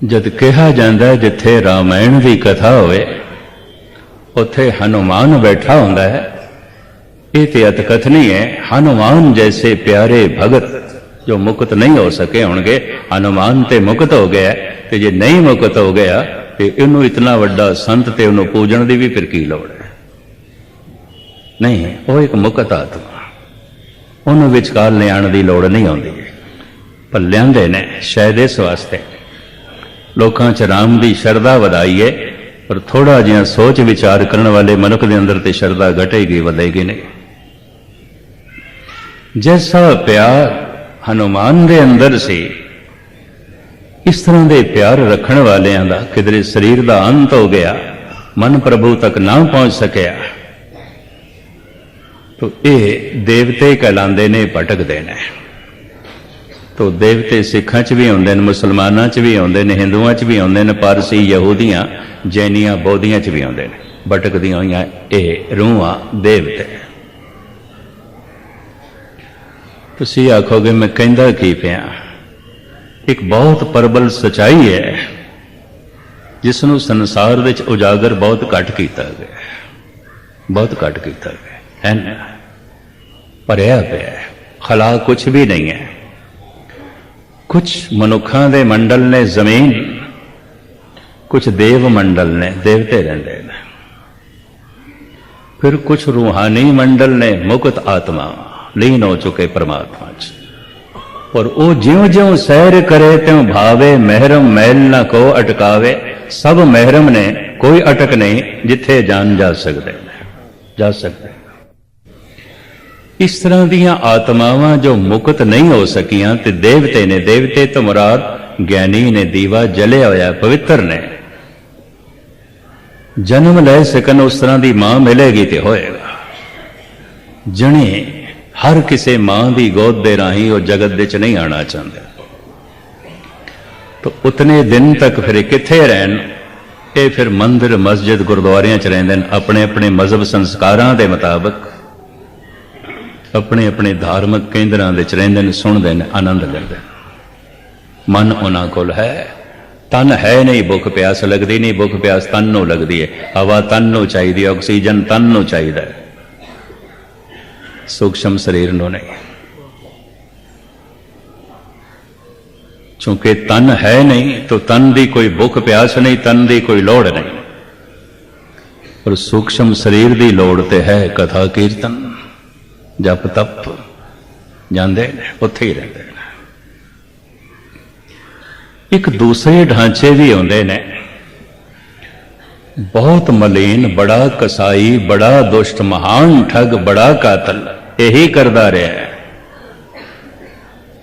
जद कहा जांदा है जिथे रामायण की कथा होवे उत्थे हनुमान बैठा होंदा है। ये तो अतकथनी है। हनुमान जैसे प्यारे भगत जो मुक्त नहीं हो सके होंगे, हनुमान ते मुक्त हो गया, तो जे नहीं मुक्त हो गया तो इनू इतना वड्डा संत ते उन्होंने पूजन की भी फिर की लोड़ है? नहीं, वो एक मुक्त आत्मा, उन्होंने विचकार लियाण की लोड़ नहीं आती, पर लियाते ने शायद इस वास्ते लोगों च राम की शरधा वधाई है, पर थोड़ा जिहा सोच विचार करने वाले मनुख के अंदर तो शरधा घटेगी, बढ़ेगी नहीं। जैसा प्यार हनुमान के अंदर से, इस तरह के प्यार रखने वालियां दा किधरे शरीर का अंत हो गया, मन प्रभु तक ना पहुंच सकिया, तो ये देवते कहलाते ने, भटकते ने। तो देवते सिखां च भी आउंदे ने, मुसलमानां च भी आउंदे ने, हिंदुआं च भी आउंदे ने, पारसी यहूदियां जैनियां बौद्धियां च भी आउंदे ने। भटकदियां होइयां ये रूहां देवते। तुसीं आखोगे मैं कहंदा की पिया, एक बहुत प्रबल सच्चाई है जिसनूं संसार विच उजागर बहुत घट कीता गया, बहुत घट कीता गया है ना। भरिया पिया है, खला कुछ भी नहीं है। कुछ मनुखा दे मंडल ने जमीन, कुछ देव मंडल ने, देवते रहते हैं, फिर कुछ रूहानी मंडल ने, मुक्त आत्मा लीन हो चुके परमात्मा च। और वो ज्यों ज्यों सैर करे त्यों भावे, महरम मैल ना को अटकावे। सब महरम ने, कोई अटक नहीं, जिथे जान जा सकते, जा सकते। इस तरह दियां आत्मावां जो मुक्त नहीं हो सकियां ते देवते ने, देवते तो मुराद ज्ञानी ने, दीवा जलिया होया पवित्र ने, जन्म ले सकन उस तरह की मां मिलेगी तो होएगा। जने हर किसी मां की गोद दे राही वो जगत दे च नहीं आना चाहते, तो उतने दिन तक फिर किथे रहन? ये फिर मंदिर मस्जिद गुरुद्वारियां च रहिंदे ने, अपने अपने मजहब संस्कारां दे मुताबिक अपने अपने धार्मिक केंद्रां दे च रहिंदे ने, सुणदे ने, आनंद लैंदे। मन उन्हां कोल है, तन है नहीं, भुख प्यास लगती नहीं, भुख प्यास तन नूं लगदी है, हवा तन नूं चाहीदी, ऑक्सीजन तन नूं चाहीदा है, सूक्ष्म शरीर नूं नहीं। चूंकि तन है नहीं तो तन की कोई भुख प्यास नहीं, तन की कोई लोड़ नहीं। पर सूक्ष्म शरीर की लोड़ ते है कथा कीर्तन जप तप जाते हैं उत्थे ही रहते हैं। एक दूसरे ढांचे भी आते ने, बहुत मलीन, बड़ा कसाई, बड़ा दुष्ट, महान ठग, बड़ा कातल यही करता रहा है।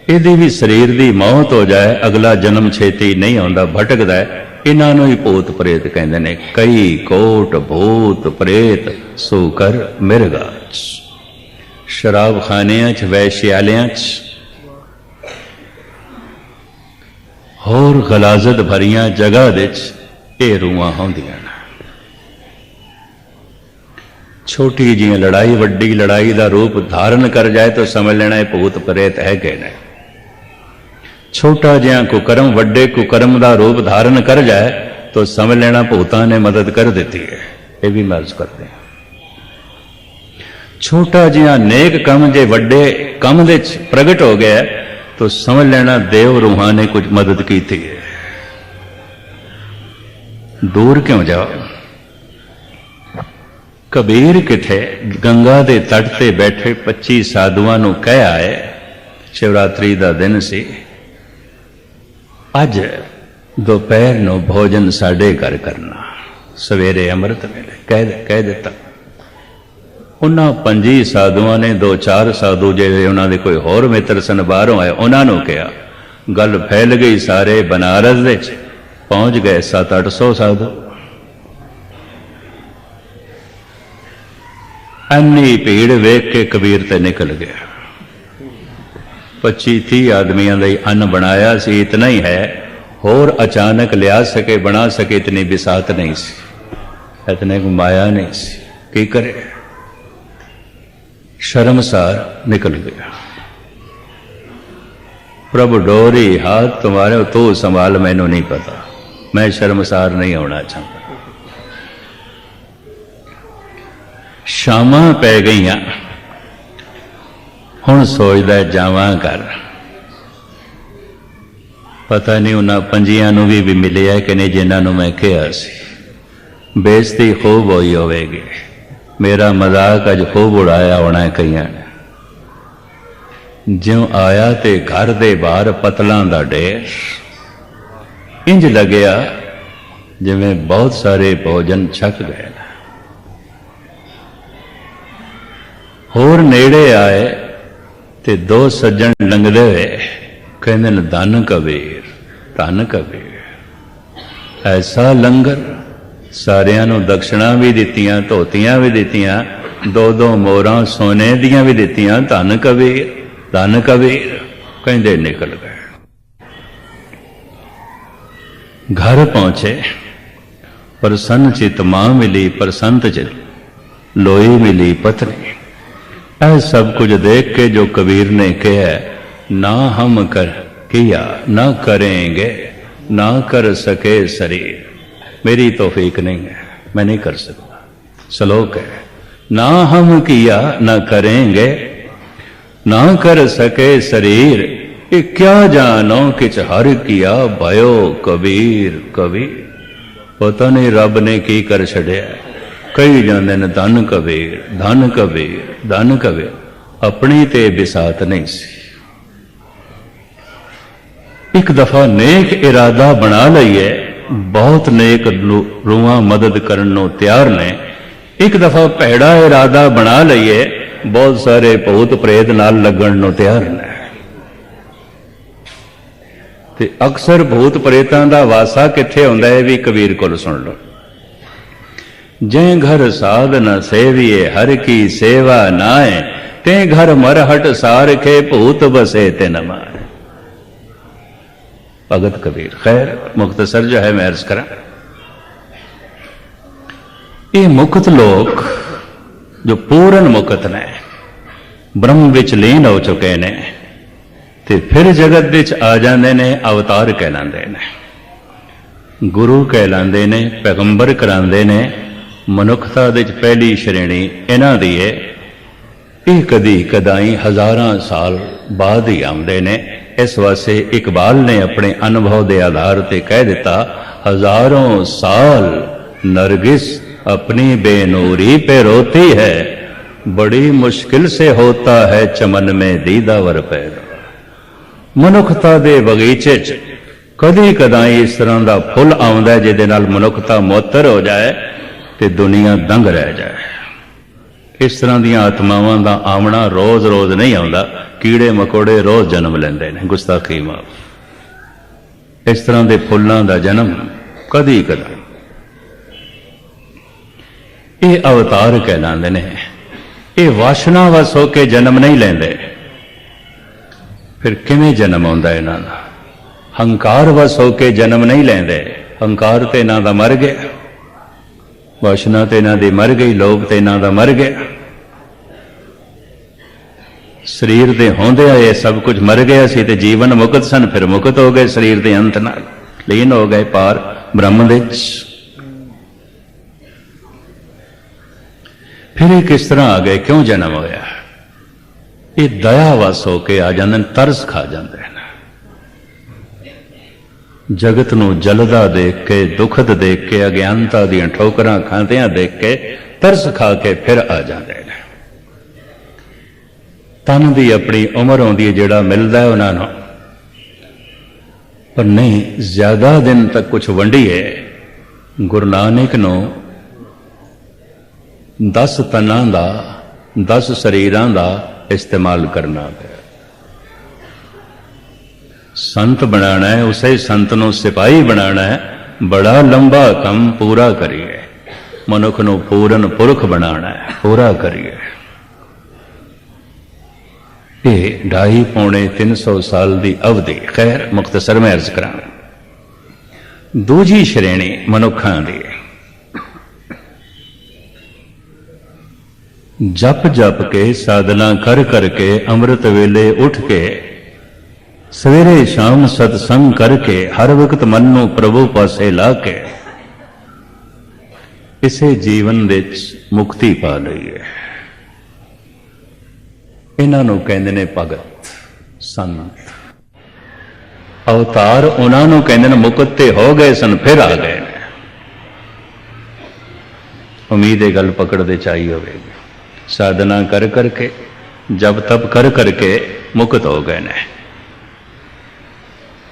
यदि भी शरीर की मौत हो जाए अगला जन्म छेती नहीं आता, भटकता है। इन्हों ही भूत प्रेत कहते हैं। कई कोट भूत प्रेत सो कर मिरगा, शराब खानिया च, वैश्यालियां च, होर गलाजत भरिया जगह दे ये रूहां होंदियां ने। छोटी जी लड़ाई वड्डी लड़ाई का रूप धारण कर जाए तो समझ लेना ये भूत प्रेत है कि नहीं। छोटा जिहा कुकर्म वड्डे कुकर्म का रूप धारण कर जाए तो समझ लेना भूतां ने मदद कर दी है। ये भी मर्ज करते हैं। छोटा जिहा नेक कम जे वड्डे कम दे प्रगट हो गया तो समझ लेना देव रूहां ने कुछ मदद की थी है। दूर क्यों जाओ। कबीर किथे गंगा के तट से बैठे 25 साधुआं नूं कह आए, शिवरात्रि का दिन सी, अज दोपहर नूं भोजन साडे घर करना, सवेरे अमृत वेले कह दिता। उन्हां 25 साधुआं ने 2-4 साधु जिहड़े उन्हां दे कोई होर मित्र सन बाहरों आए, उन्हां नूं कहा। गल फैल गई, सारे बनारस दे पहुंच गए 700-800 साधु। अन्नी भीड़ वेख के कबीर ते निकल गया। 25-30 आदमियों का अन्न बनाया सी, इतना ही है, होर अचानक लिया सके बना सके इतनी बिसात नहीं सी, इतने को माया नहीं सी। की करे, शर्मसार निकल गया। प्रभु डोरी हाथ तुम्हारे, तो संभाल, मैनू नहीं पता, मैं शर्मसार नहीं होना चाहता। शामां पै गई, हुण सोचदा जावां घर। पता नहीं उन्हां 25 नूं भी मिले है कि नहीं जिन्हां नूं मैं कहा सी। बेइज्जती खूब होई होवेगी, मेरा मजाक अज खूब उड़ाया होना है कईयां ने। ज्यों आया ते घर दे बाहर पतलां दा ढेर, इंज लग्या जिवें बहुत सारे भोजन छक गए। होर नेड़े आए ते 2 सज्जन लंघदे हुए कहंदे ने, धन कबीर, धन कबीर। ऐसा लंगर, सारियां नूं दक्षिणा भी दित्तियां, धोतियां भी दित्तियां, 2-2 मोहरां सोने दियां भी दित्तियां। धन कबीर, धन कबीर कहंदे निकल गए। घर पहुंचे, प्रसन्न चित मां मिली, प्रसन्न चित लोई मिली पत्नी। ऐ सब कुछ देख के जो कबीर ने कहा, ना हम कर किया ना करेंगे, ना कर सके शरीर, मेरी तौफीक नहीं है, मैं नहीं कर सकता। श्लोक है, ना हम किया ना करेंगे, ना कर सके शरीर, ये क्या जानो किच हर किया, भयो कबीर कबीर। पता नहीं रब ने की कर छड़िया। कई जाते ने धन कबीर, धन कबीर, धन कबीर, अपनी ते बिसात नहीं सी। एक दफा नेक इरादा बना लईए, बहुत नेक रूहां मदद करने तैयार ने। एक दफा भैड़ा इरादा बना लईए, बहुत सारे भूत प्रेत नाल लगन नूं तैयार ने। ते अक्सर भूत प्रेतां दा वासा कित्थे हुंदा है भी कबीर कोल सुन लो। जै घर साध न सेविए, हर की सेवा नाए, ते घर मरहट सार के भूत बसे ते न मारे। भगत कबीर। खैर मुख्तसर जो है मैं अर्ज करा, ये मुक्त लोग जो पूर्ण मुक्त ने, ब्रह्म विच लीन हो चुके ने, ते फिर जगत विच आ जाते ने, अवतार कहलाते ने, गुरु कहलाते ने, पैगंबर कराते ने। मनुखता दे पहली श्रेणी इन्हां दी है। ये कदी कदाई हज़ारां साल बाद ही आउंदे ने। इस वास्ते इकबाल ने अपने अनुभव के आधार पर कह दिता, हज़ारों साल नरगिस अपनी बेनूरी पे रोती है, बड़ी मुश्किल से होता है चमन में दीदावर पैदा। मनुखता दे बगीचे च कदी कदाई इस तरह का फुल आउंदा जिहदे नाल मनुखता मुअत्तर हो जाए ते दुनिया दंग रह जाए। इस तरह दी आत्मावां दा आमना रोज रोज नहीं आउंदा, कीड़े मकोड़े रोज जन्म लैंदे ने, गुस्ताखी माफ। इस तरह के फुल्लां दा जन्म कदी कदा। ये अवतार कहलांदे ने, ये वासना वस होके जन्म नहीं लेंदे। फिर किवें जन्म आउंदा इन्हां दा? हंकार वस होके जन्म नहीं लेंदे। हंकार ते इन्हां दा मर गया, वासना ते इन्हां दी मर गई, लोभ ते इन्हां दा मर गया। शरीर दे होंदे ये सब कुछ मर गया सी ते जीवन मुक्त सन, फिर मुक्त हो गए शरीर दे अंत नाल, लीन हो गए पार ब्रह्म दे। फिर ये किस तरह आ गए, क्यों जन्म होया? ये दया वस होके आ जांदे, तरस खा जांदे ने। जगत नूं जलदा देख के, दुखद देख के, अज्ञानता दीयां ठोकरां खांदियां देख के तरस खा के फिर आ जांदे ने। तन दी अपनी उम्र आउंदी जिहड़ा मिलदा है उन्हां नूं, पर नहीं ज्यादा दिन तक कुछ वंडीए। गुरु नानक नूं 10 तनां दा 10 शरीरां दा इस्तेमाल करना है। संत बनाना है, उसे संत नूं सिपाही बनाना है। बड़ा लंबा काम पूरा करिए, मनुख नूं पूरन पुरख बनाना है, पूरा करिए। ये 250-300 साल की अवधि, खैर मुख्तसर में अर्ज करा। दूजी श्रेणी मनुखां दी, जप जप के साधना कर करके अमृत वेले उठ के सवेरे शाम सत्संग करके हर वक्त मन नूं प्रभु पासे ला के इसे जीवन दे मुक्ति पा लई है। इन्हां नूं कहंदे ने भगत संत। अवतार उन्हां नूं कहंदे ने मुक्त ते हो गए सन, फिर आ गए ने। उम्मीद है गल पकड़ते चाहिए होगी। साधना कर करके, जब तब कर करके मुक्त हो गए ने।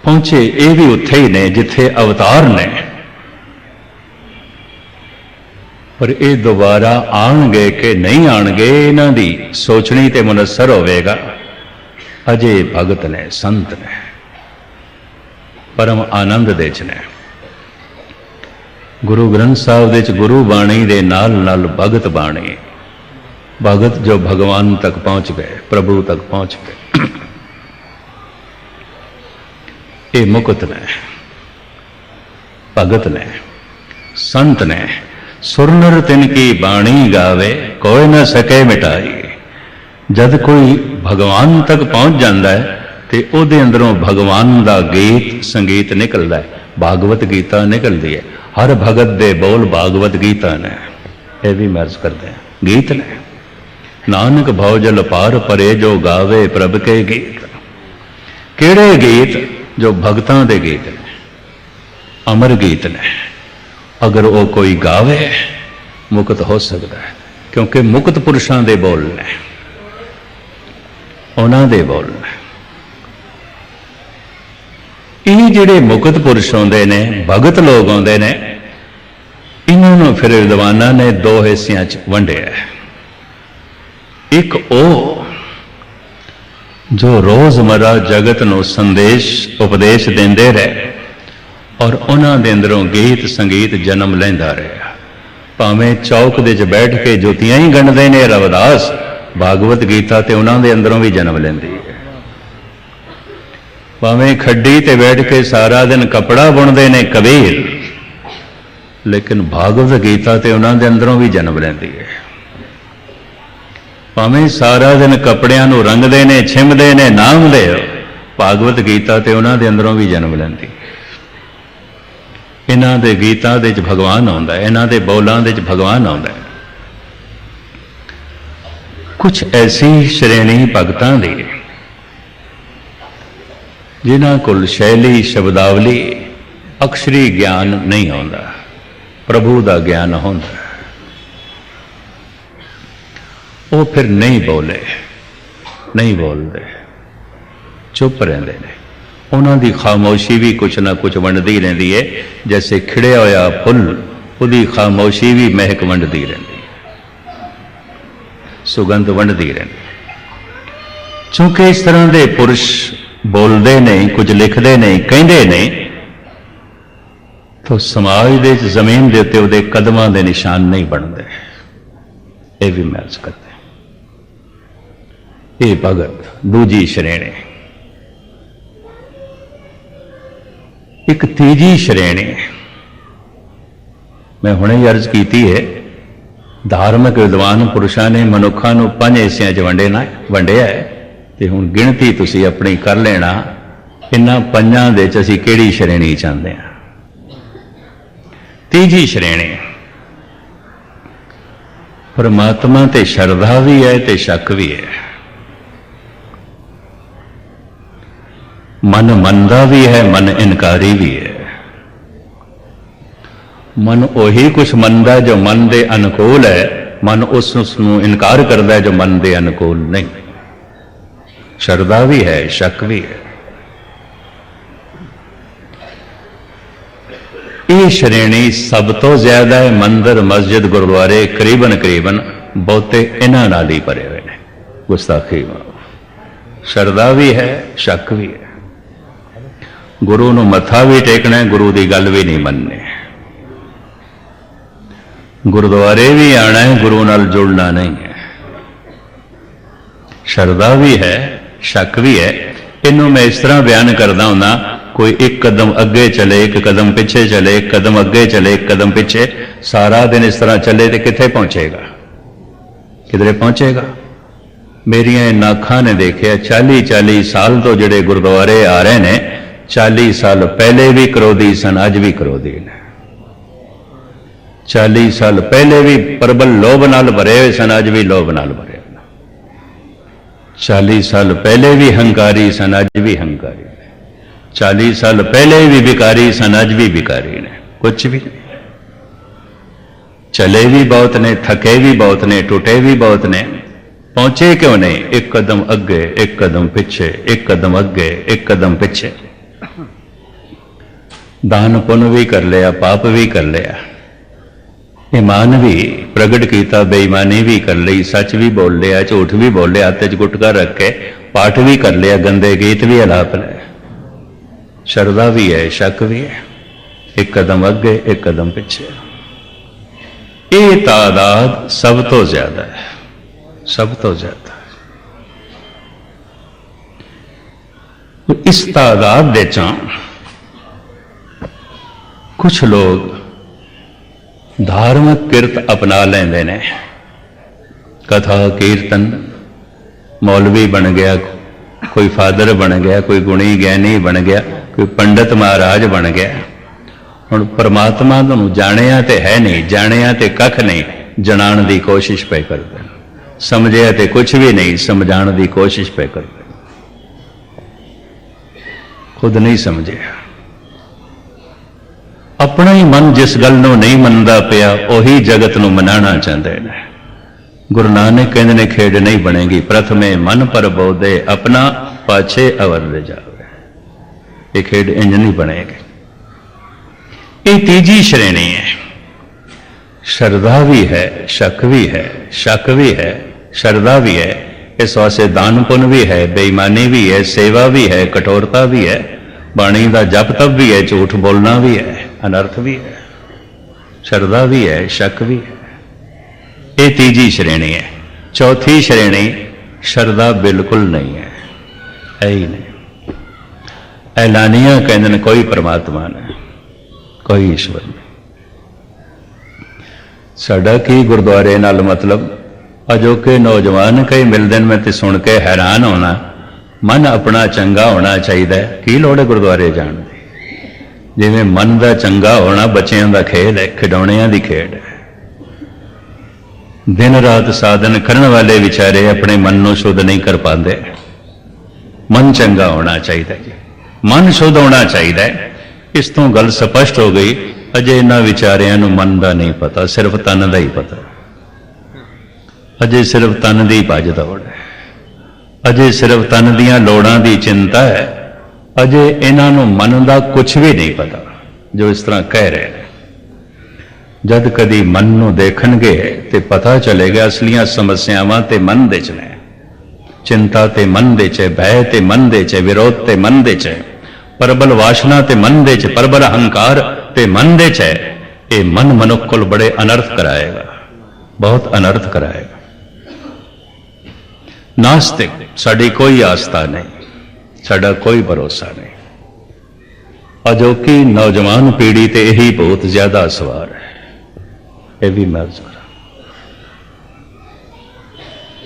पहुंचे ये भी उत्थे ही ने जिथे अवतार ने, पर ये दोबारा आएंगे कि नहीं आएंगे इन्हां दी सोचनी ते मुनसर होवेगा। अजे भगत ने, संत ने, परम आनंद दे च ने। गुरु ग्रंथ साहिब दे च गुरु बाणी दे नाल नाल भगत बाणी, भगत जो भगवान तक पहुंच गए, प्रभु तक पहुंच गए, ये मुक्त ने, भगत ने, संत ने। सुरनर तिनकी बाणी गावे, कोई न सके मिटाई। जद कोई भगवान तक पहुंच जाता है तो उहदे अंदरों भगवान का गीत संगीत निकलता है। भागवत गीता निकलती है, हर भगत दे बोल भागवत गीता ने। यह भी मर्ज करते हैं, गीत ने। नानक भौजल पार परे जो गावे प्रभ के गीत। केड़े गीत? जो भगतां दे गीत ने, अमर गीत ने। अगर वो कोई गावे मुक्त हो सकता है, क्योंकि मुक्त पुरुषां दे बोल ने, उन्हां दे बोल ने। ये जिहड़े मुक्त पुरुष आउंदे ने, भगत लोग आउंदे ने, इन्हां नूं फिर विद्वानां ने 2 हिस्सियां च वंडिया है। एक ओ जो रोजमर्रा जगत नूं संदेश उपदेश देंदे रहे और उन्हां दे अंदरों गीत संगीत जन्म लैंदा रहा। भावें चौक दे च बैठ के जुतियां ही गणदे ने रविदास, भागवत गीता ते उन्हां दे अंदरों भी जन्म लैंदी है। भावें खड्डी ते बैठ के सारा दिन कपड़ा बुनदे ने कबीर, लेकिन भागवत गीता ते उन्हां दे अंदरों भी जन्म लैंदी है। भावें सारा दिन कपड़ियां नूं रंगदे ने, छिमदे ने, नाम दे, भागवत गीता ते उन्हां दे अंदरों भी जन्म लैंदी। इन्हां दे गीतां दे च भगवान आउंदा है, इन्हां दे बोलां दे च भगवान आउंदा है। कुछ ऐसी श्रेणी भगतां दी जिन्हां कोल शैली शब्दावली अक्षरी ज्ञान नहीं आउंदा, प्रभु दा ज्ञान हुंदा। वो फिर नहीं बोले, नहीं बोलते, चुप रहते हैं। उन्होंने खामोशी भी कुछ ना कुछ वंडती रहती है, जैसे खिड़िया होया फुल उसकी खामोशी भी महक वंडती रहती है, सुगंध वंडती रहती। चूंकि इस तरह के पुरुष बोलते नहीं, कुछ लिखते नहीं, कहते नहीं, तो समाज के जमीन के उत्ते उहदे कदमां दे निशान नहीं बनते। ये भी महसूस करते। ये भगत दूजी श्रेणी। एक तीजी श्रेणी मैं हुणे ही अर्ज की है, धार्मिक विद्वान पुरुषों ने मनुखा नूं 5 हिस्सिਆਂ 'ਚ वंडिया है, तो हुण गिणती तुसीं अपनी कर लेना, इन्हां 5 दे 'ਚ असीं किहड़ी श्रेणी चाहते हैं। तीजी श्रेणी परमात्मा ते श्रद्धा भी है ते शक भी है। मन मनदा भी है, मन इनकारी भी है। मन उही कुछ मनदा जो मन दे अनुकूल है, मन उसनूं इनकार करता है जो मन दे अनुकूल नहीं। श्रद्धा भी है, शक भी है। ये श्रेणी सब तो ज्यादा है मंदिर मस्जिद गुरुद्वारे करीबन करीबन बहुते इन्हां नाल ही भरे हुए हैं। गुस्ताखी श्रद्धा भी है, शक भी है। गुरु नूं मत्था भी टेकना है, गुरु की गल भी नहीं मननी। गुरुद्वारे भी आना है, गुरु नाल जुड़ना नहीं है। श्रद्धा भी है, शक भी है। इनू मैं इस तरह बयान करता हूं, कोई एक कदम अगे चले, एक कदम पिछे चले, एक कदम अगे चले, एक कदम पिछे, सारा दिन इस तरह चले तो किथे पहुंचेगा? किधरे पहुंचेगा? मेरिया इन अखां ने देखिया 40-40 साल तो जिहड़े गुरुद्वारे आ रहे ने, 40 साल पहले भी क्रोधी सन, अज भी क्रोधी ने। 40 साल पहले भी प्रबल लोभ नाल भरे हुए सन, अज भी लोभ नाल भरे। 40 साल पहले भी हंकारी सन, अज भी हंकारी। 40 साल पहले भी भिकारी सन, अज भी भिकारी ने। कुछ भी नहीं, चले भी बहुत ने, थके भी बहुत ने, टूटे भी बहुत ने, पहुंचे क्यों नहीं? एक कदम अगे, एक कदम पीछे, एक कदम अगे, एक कदम पीछे। दान पुण्य भी कर लिया, पाप भी कर लिया, ईमान भी प्रगट किया, बेईमानी भी कर ली, सच भी बोल लिया, झूठ भी बोल लिया, हथ च गुटका रख के पाठ भी कर लिया, गंदे गीत भी अलाप लिया। श्रद्धा भी है, शक भी है। एक कदम अगे, एक कदम पीछे। ये तादाद सब तो ज्यादा है, सब तो ज्यादा है। इस तादाद दे च कुछ लोग धार्मिक किरत अपना लेंदे ने, कथा कीर्तन, मौलवी बन गया, कोई फादर बन गया, कोई गुणी ज्ञानी बन गया, कोई पंडित महाराज बन गया। हुण परमात्मा नूं जाणिया ते है नहीं, जाणिया ते कख नहीं, जणाण दी कोशिश पे करदे, समझिया ते कुछ भी नहीं, समझाण दी कोशिश पे करदे, खुद नहीं समझिया। अपना ही मन जिस गल नूं नहीं मनदा पिया, उही जगत नूं मनाना चाहते हैं। गुरु नानक कहते ने, खेड नहीं बनेगी, प्रथमे मन पर बोधे, अपना पाछे अवर ले जावे। ये खेड इंज नहीं बनेगी। ये तीजी श्रेणी है। श्रद्धा भी है, शक भी है, शक भी है, श्रद्धा भी है। इस वास्ते दान पुण्य भी है, बेईमानी भी है, सेवा भी है, कठोरता भी है, बाणी का जप तप भी है, झूठ बोलना भी है, अनर्थ भी है, श्रद्धा भी है, शक भी है। ये तीजी श्रेणी है। चौथी श्रेणी श्रद्धा बिल्कुल नहीं है, है ही नहीं। ऐलानिया कहते हैं कोई परमात्मा नहीं, कोई ईश्वर नहीं। साडा की गुरुद्वारे नाल मतलब अजोके नौजवान कई मिलते हैं, मैं तो सुन के हैरान होना। मन अपना चंगा होना चाहिए, की लोड़ है गुरुद्वारे जाने की? जिवें मन का चंगा होना बच्चों का खेल है, खिडौणियां की खेड है। दिन रात साधन करने वाले विचारे अपने मन को शुद्ध नहीं कर पाते। मन चंगा होना चाहिए जी, मन शुद्ध होना चाहिए। इस तो गल स्पष्ट हो गई। अजे इन्होंने विचारियां मन का नहीं पता, सिर्फ तन का ही पता। अजे सिर्फ तन की भज दौड़ है, अजे सिर्फ तन दियां लोड़ां की चिंता है, अजे इन्हों मन का कुछ भी नहीं पता जो इस तरह कह रहे हैं। जद कदी मन नूं देखणगे ते पता चलेगा असलियां समस्यावां ते मन दे च ने, चिंता ते मन दे च, भय ते मन दे च, विरोध ते मन दे च, प्रबल वासना ते मन दे च, प्रबल अहंकार ते मन दे च। ये मन मनुख को बड़े अनर्थ कराएगा, बहुत अनर्थ कराएगा। नास्तिक साड़ी कोई आस्था नहीं, साड़ा कोई भरोसा नहीं। अजोकी नौजवान पीढ़ी ते यही बहुत ज्यादा सवार है, यह भी मैं अर्ज करा।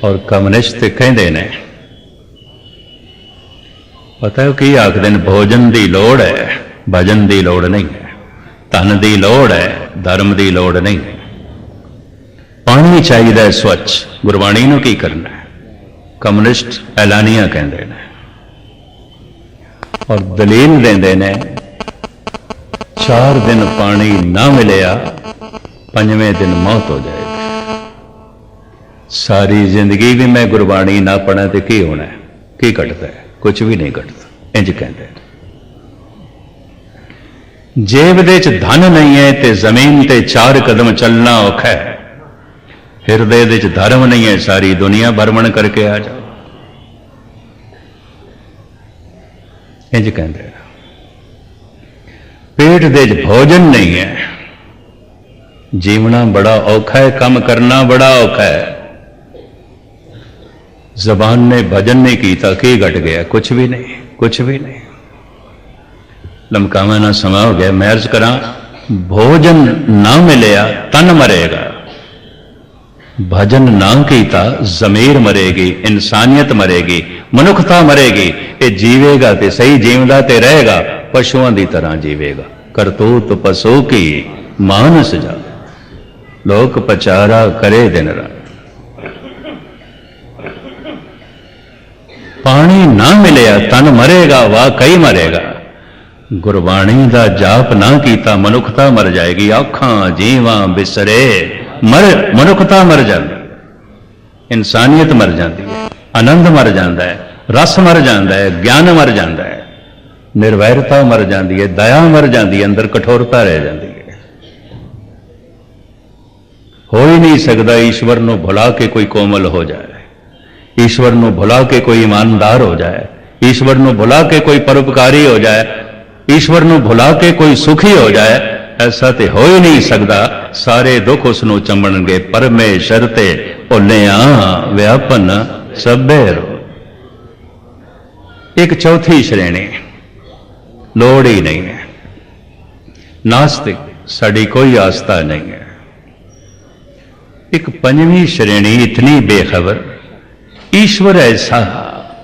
और कम्युनिस्ट कहते ने, पता है कि आखदे ने, भोजन की लोड़ है, भजन की लोड़ नहीं है, धन की लोड़ है, धर्म की लोड़ नहीं है। पानी चाहिए स्वच्छ, गुरबाणी नूं की करना है, कम्युनिस्ट ऐलानिया कहते हैं। और दलील देंदे ने, 4 दिन पानी ना मिलिया, 5वें दिन मौत हो जाएगी। सारी जिंदगी भी मैं गुरबाणी ना पढ़ा तो की होना है, की घटता है? कुछ भी नहीं घटता। इंज कहते हैं, जेब दे च धन नहीं है ते जमीन ते 4 कदम चलना औखा है, हिरदे दे च धर्म नहीं है, सारी दुनिया भ्रमण करके आ जाओ। इंज कहते हैं, पेट दे च भोजन नहीं है, जीवना बड़ा औखा है, काम करना बड़ा औखा है। जबान ने भजन नहीं किया, की घट गया? कुछ भी नहीं, कुछ भी नहीं। लमकावा ना समा हो गया, मैं अर्ज करा, भोजन ना मिलिया तन मरेगा, भजन ना किया जमीर मरेगी, इंसानियत मरेगी, मनुखता मरेगी। ये जीवेगा तो सही, जीवदा ते रहेगा, पशुओं की तरह जीवेगा। करतूत पशु की मानस जा, लोक पचारा करे दिन रात। पानी ना मिलिया तन मरेगा, वाकई मरेगा। गुरबाणी का जाप ना किया, मनुखता मर जाएगी। आखां जीवा बिसरे, मनुखता मर जाती, इंसानियत मर जाती है, आनंद मर जाता है, रस मर जाता है, ज्ञान मर जाता है, निर्वैरता मर जाती है, दया मर जाती है, अंदर कठोरता रह जाती है। हो ही नहीं सकता ईश्वर को भुला के कोई कोमल हो जाए, ईश्वर को भुला के कोई ईमानदार हो जाए, ईश्वर को भुला के कोई परोपकारी हो जाए, ईश्वर को भुला के कोई सुखी हो जाए। ऐसा तो हो ही नहीं सकता। सारे दुख उसनों चंबणगे, परमेश्वर ते भुलिया व्यापन सभे रो। एक चौथी श्रेणी, लोड़ ही नहीं है, नास्तिक, साड़ी कोई आस्था नहीं है। एक 5वीं श्रेणी इतनी बेखबर, ईश्वर ऐसा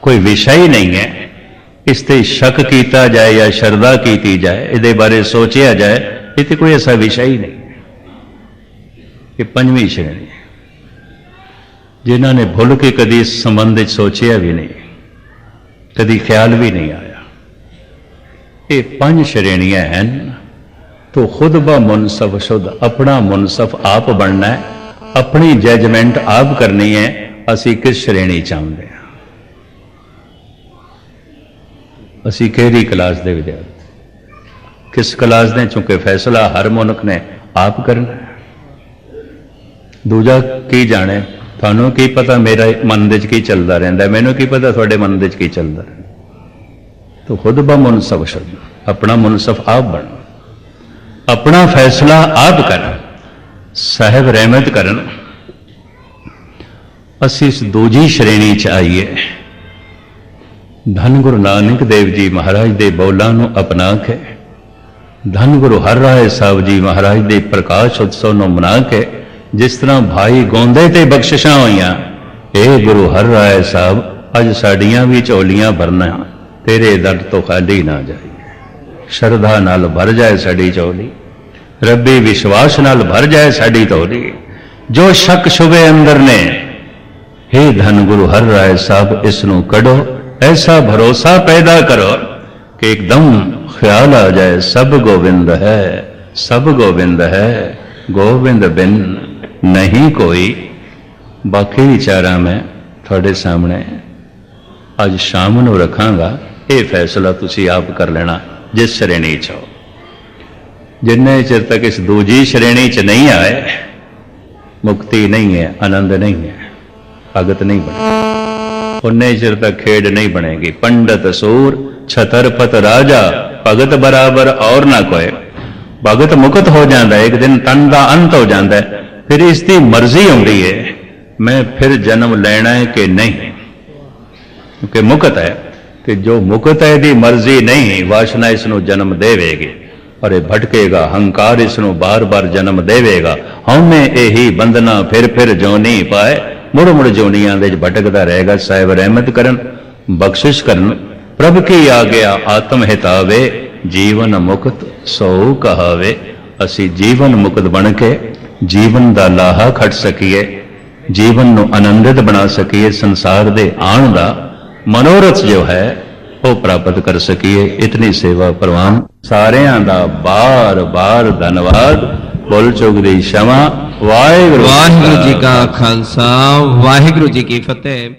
कोई विषय ही नहीं है, इसते शक किया जाए या श्रद्धा की जाए, इहदे बारे सोचा जाए, ये तो कोई ऐसा विषय ही नहीं है। ये 5वीं श्रेणी है, जिन्होंने भुल के कभी इस संबंध सोचा भी नहीं, कभी ख्याल भी नहीं आया। ये 5 श्रेणियां हैं। तो खुद ब मुनसफ शुद्ध, अपना मुनसफ आप बनना है, अपनी जजमेंट आप करनी है। असी किस श्रेणी चाहते हैं, असी केड़ी क्लास के विद्यार्थी, किस क्लास ने? चूंकि फैसला हर मनुख ने आप करना है। दूजा की जाने, थानू की पता मेरा मन दे की चलता रहिंदा, मैनू की पता तुहाडे मन दे की चलता रहिंदा। तो खुद ब मुनसफ शुद्ध, अपना मुनसफ आप बन, अपना फैसला आप कर, साहिब रहमत करन। असी इस दूजी श्रेणी च आईए। धन गुरु नानक देव जी महाराज दे बोलों नूं अपना के, धन गुरु हर राय साहब जी महाराज दे प्रकाश उत्सव नूं मना के, जिस तरह भाई गौंदे ते बख्शिशां होईयां, ए गुरु हर राय साहब अज साड़ियां भी झोलियां भरना, तेरे दर तो खाली ना जाए। श्रद्धा नाल भर जाए साड़ी झोली, रब्बी विश्वास नाल भर जाए साड़ी झोली। जो शक शुबे अंदर ने, हे धन गुरु हर राय साहब इसनूं कढ़ो, ऐसा भरोसा पैदा करो कि एकदम ख्याल आ जाए, सब गोविंद है, सब गोविंद है, गोविंद बिन नहीं कोई ਬਾਕੀ ਵਿਚਾਰਾਂ ਮੈਂ ਤੁਹਾਡੇ ਸਾਹਮਣੇ ਅੱਜ ਸ਼ਾਮ ਨੂੰ ਰੱਖਾਂਗਾ। ਇਹ ਫੈਸਲਾ ਤੁਸੀਂ ਆਪ ਕਰ ਲੈਣਾ ਜਿਸ ਸ਼੍ਰੇਣੀ 'ਚ ਹੋ। ਜਿੰਨੇ ਚਿਰ ਤੱਕ ਇਸ ਦੂਜੀ ਸ਼੍ਰੇਣੀ 'ਚ ਨਹੀਂ ਆਏ, ਮੁਕਤੀ ਨਹੀਂ ਹੈ, ਆਨੰਦ ਨਹੀਂ ਹੈ, ਭਗਤ ਨਹੀਂ ਬਣੇ। ਉਨੇ ਚਿਰ ਤੱਕ ਖੇਡ ਨਹੀਂ ਬਣੇਗੀ। ਪੰਡਤ ਸੂਰ ਛਤਰਪਤ ਰਾਜਾ, ਭਗਤ ਬਰਾਬਰ ਔਰ ਨਾ ਕੋਏ। ਭਗਤ ਮੁਕਤ ਹੋ ਜਾਂਦਾ ਹੈ, ਇੱਕ ਦਿਨ ਤਨ ਦਾ ਅੰਤ ਹੋ ਜਾਂਦਾ ਹੈ, ਫਿਰ ਇਸ ਦੀ ਮਰਜ਼ੀ ਆਉਂਦੀ ਹੈ ਮੈਂ ਫਿਰ ਜਨਮ ਲੈਣਾ ਹੈ ਕਿ ਨਹੀਂ, ਕਿਉਂਕਿ ਮੁਕਤ ਹੈ। ਤੇ ਜੋ ਮੁਕਤ ਹੈ ਦੀ ਮਰਜ਼ੀ ਨਹੀਂ, ਵਾਸ਼ਨਾ ਇਸ ਨੂੰ ਜਨਮ ਦੇਵੇਗੀ ਔਰ ਇਹ ਭਟਕੇਗਾ, ਹੰਕਾਰ ਇਸ ਨੂੰ ਬਾਰ-ਬਾਰ ਜਨਮ ਦੇਵੇਗਾ। ਹਉਮੈ ਇਹੀ ਬੰਧਨਾ ਫਿਰ ਜੋਨੀ ਪਾਏ, ਮੁੜ ਜੋਨੀਆਂ ਦੇ ਵਿੱਚ ਭਟਕਦਾ ਰਹੇਗਾ। ਸਾਹਿਬ ਰਹਿਮਤ ਕਰਨ, ਬਖਸ਼ਿਸ਼ ਕਰਨ। ਪ੍ਰਭ ਕੀ ਆਗਿਆ ਆਤਮ ਹਿਤਾਵੇ, ਜੀਵਨ ਮੁਕਤ ਸੋ ਕਹਾਵੇ। ਅਸੀਂ ਜੀਵਨ ਮੁਕਤ ਬਣ ਕੇ ਜੀਵਨ ਦਾ ਲਾਹਾ ਖੱਟ ਸਕੀਏ, ਜੀਵਨ ਨੂੰ ਆਨੰਦਿਤ ਬਣਾ ਸਕੀਏ, ਸੰਸਾਰ ਦੇ ਆਉਣ ਦਾ ਮਨੋਰਥ ਜੋ ਹੈ ਉਹ ਪ੍ਰਾਪਤ ਕਰ ਸਕੀਏ। ਇਤਨੀ ਸੇਵਾ ਪ੍ਰਵਾਨ। ਸਾਰਿਆਂ ਦਾ ਬਾਰ-ਬਾਰ ਧੰਨਵਾਦ। ਬੋਲ ਚੁੱਕ ਦੀ ਸ਼ਮਾ। ਵਾਹਿਗੁਰੂ ਵਾਹਿਗੁਰੂ ਜੀ ਕਾ ਖਾਲਸਾ, ਵਾਹਿਗੁਰੂ ਜੀ ਕੀ ਫਤਿਹ।